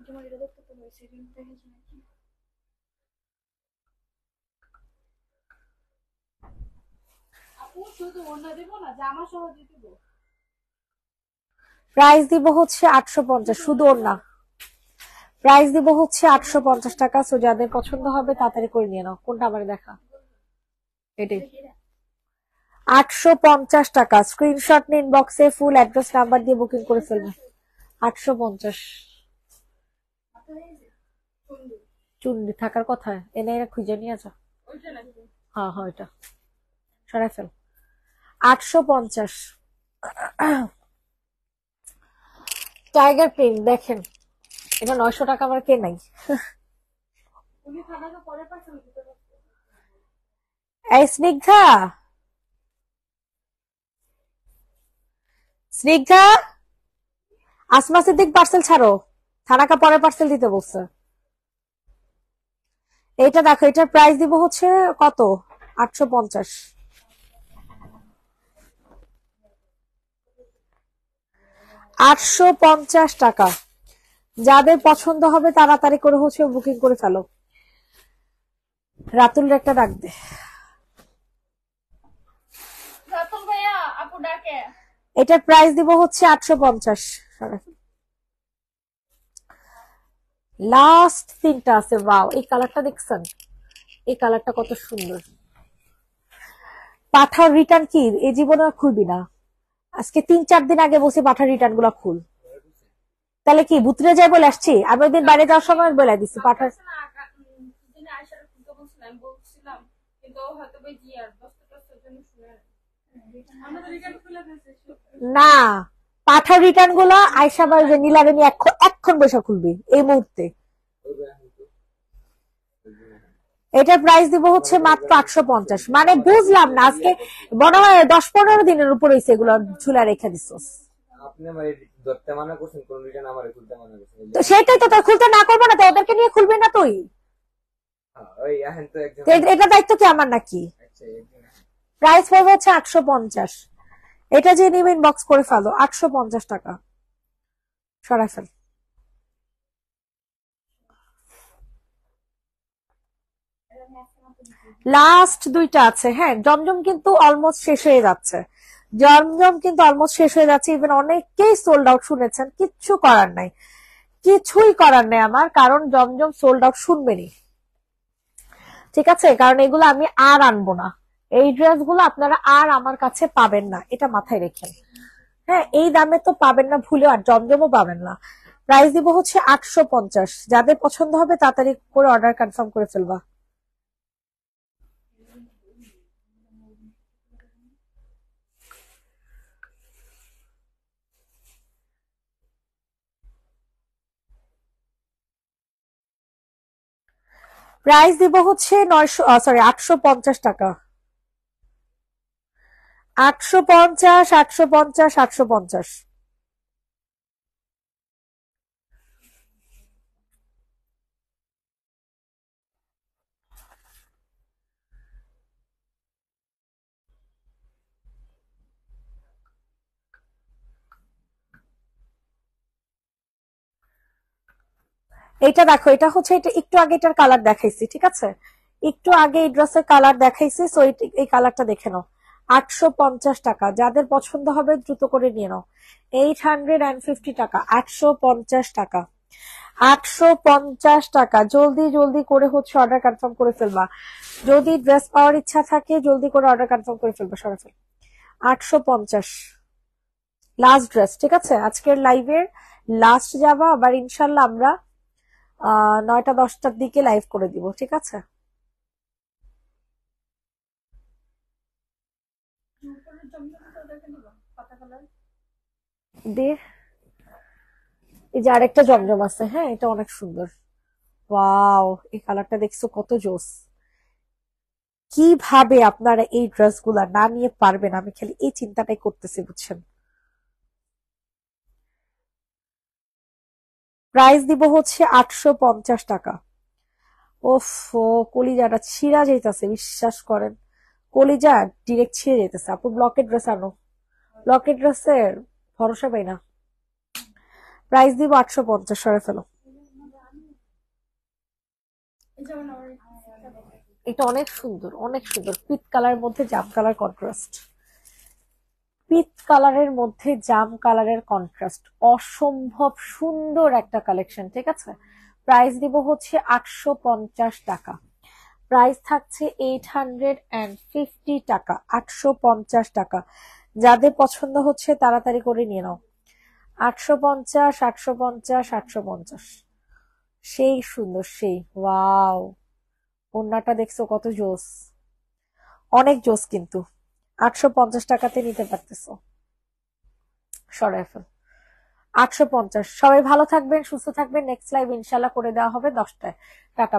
তোমার এটা দেখতে তো হয়েছে রিল দেখেছি নাকি? আপু শুধু ওনা দেব না, জামা সহ দিয়ে দেব। প্রাইস দিব হচ্ছে 850, শুধু ওর না। প্রাইস দিব হচ্ছে 850 টাকা। সো যাদের পছন্দ হবে তাড়াতাড়ি করে নিয়ে নাও। কোনটা আমার দেখা, এটাই। 850 টাকা। স্ক্রিনশট নিন, ইনবক্সে ফুল অ্যাড্রেস নাম্বার দিয়ে বুকিং করে ফেলবে। 850। চুন্ডি থাকার কথা, এনে এরা খুঁজে নিয়ে যা। ওইটা নাকি? হ্যাঁ হ্যাঁ, এটা সরাই ফেল। 850। টাইগার প্রিন্ট দেখেন, এটা 900 টাকা। আমার কে নাই? উনি থানাকা পরে পার্সেল দিতে পারছে। এই স্নিগ্ধা, স্নিগ্ধা, আসমা সিদ্দিক পার্সেল ছাড়ো, থানাকা পরে পার্সেল দিতে বলছে। এইটা দেখো, এটার প্রাইস দিব হচ্ছে কত, 850। 850 টাকা। যাদের পছন্দ হবে তাড়াতাড়ি করে হচ্ছে বুকিং করে ফেলো। রাতুল একটা ডাক দে। রাতুল ভাইয়া আপু ডাকে। এটার প্রাইস দিব হচ্ছে 850। লাস্ট তিনটা আছে। ওয়াও, এই কালারটা দেখছেন? এই কালারটা কত সুন্দর। পাঠার রিটার্ন কি এই জীবনে আর খুলবি না? আজকে 3-4 দিন আগে বসে পাঠার রিটার্ন গুলা খুল। তাহলে কি ভুতরে যায় বলে আসছি? আমি ওই দিন বাইরে যাওয়ার সময় বলে দিছি পাঠার। দিনে আয়শার খুলতে বলছিলাম, বলছিলাম কিন্তু ও হয়তো বই জিয়ার দশটার জন্য শুনে আমরা তো রিটার্ন খুলে দিয়েছি। না, পাঠার রিটার্ন গুলো আয়সা বা নীলারে নিয়ে এক্ষণ বসে খুলবি এই মুহূর্তে। এটার প্রাইস দিব হচ্ছে মাত্র 850। মানে বুঝলাম না, আজকে মনে হয় 10-15 দিনের উপর হয়েছে এগুলো ঝুলা রেখে দিচ্ছিস। আপনি আমার ধরতে মানা করছেন, কোন রিটার্ন আমার খুলতে মানা করছেন। তো সেটাই তো, তোর খুলতে না করবো না তো ওদেরকে নিয়ে খুলবি না তুই? ওই এখন তো একজন এটা দায়িত্ব কি আমার নাকি? আচ্ছা, একজন প্রাইস পড়বে হচ্ছে 850। এটা যে নিবে ইনবক্স করে ফেলো। 850 টাকা। সরাই ফেল। লাস্ট দুইটা আছে। হ্যাঁ, জমজম কিন্তু অলমোস্ট শেষ হয়ে যাচ্ছে। জমজম কিন্তু অলমোস্ট শেষ হয়ে যাচ্ছে। ইভেন অনেকেই সোল্ড আউট শুনেছেন, কিচ্ছু করার নাই, কিছুই করার নাই আমার, কারণ জমজম সোল্ড আউট শুনবেনি। ঠিক আছে, কারণ এগুলো আমি আর আনবো না। এই ড্রেস গুলো আপনারা আর আমার কাছে পাবেন না, এটা মাথায় রেখেন। হ্যাঁ, এই দামে তো পাবেন না ভুলেও, আর জমজমও পাবেন না। প্রাইস দিব হচ্ছে 850। যাদের পছন্দ হবে তাড়াতাড়ি করে অর্ডার কনফার্ম করে ফেলবা। প্রাইস দিব হচ্ছে 850 টাকা। 850, 850, 850। এইটা দেখো, এটা হচ্ছে, এটা একটু আগে এটার কালার দেখাইছি, ঠিক আছে, একটু আগে এই ড্রেসের কালার দেখাইছি, সো এই কালারটা দেখে নাও। 850 টাকা, যাদের পছন্দ হবে দ্রুত করে নিয়ে নাও। 850 টাকা, 850 টাকা, 850 টাকা। জলদি জলদি করে হচ্ছে অর্ডার কনফার্ম করে ফেলবা, যদি ড্রেস পাওয়ার ইচ্ছা থাকে জলদি করে অর্ডার কনফার্ম করে ফেলবা, সরে ফেল। 850 লাস্ট ড্রেস, ঠিক আছে, আজকের লাইভের লাস্ট যাবা, আবার ইনশাল্লাহ আমরা 9টা 10টার দিকে লাইভ করে দিব, ঠিক আছে। উপরের জমজমটা দেখে নিবা পাতা কালার। দে, এই যে আরেকটা জমজম আছে, হ্যাঁ এটা অনেক সুন্দর। ওয়াও, এই কালারটা দেখছো কত জোস। কিভাবে আপনারা এই ড্রেস গুলা না নিয়ে পারবেন, আমি খালি এই চিন্তাটাই করতেছি, বুঝছেন। প্রাইস দিব হচ্ছে 850 টাকা। ওফ, কলিজাটা ছিঁড়া যাইতেছে, বিশ্বাস করেন, কলিজা ডিরেক্ট ছিঁড়ে যাইতেছে। আপু ব্লকের ড্রেস আনো, ব্লকের ড্রেসের ভরসা পাই না। প্রাইস দিব 850, সরে ফেলো। এই যেমন আমার এটা অনেক সুন্দর, অনেক সুন্দর, পিট কালারের মধ্যে জাম কালার কন্ট্রাস্ট, পিট কালারের মধ্যে জাম কালারের কন্ট্রাস্ট, অসম্ভব সুন্দর একটা কালেকশন, ঠিক আছে। প্রাইস দিব হচ্ছে 850 টাকা, প্রাইস থাকছে 850 টাকা, 850 টাকা। যাদের পছন্দ হচ্ছে তাড়াতাড়ি করে নিয়ে নাও। 850, 850, 850, সেই সুন্দর, সেই ওয়াও। ওড়নাটা দেখছো কত জোস, অনেক জোস কিন্তু। 850 টাকাতে নিতে পারতেছো, সরাই ফেল। 850। সবাই ভালো থাকবেন, সুস্থ থাকবেন, নেক্সট লাইভ ইনশাল্লাহ করে দেওয়া হবে 10টায়। টাটা।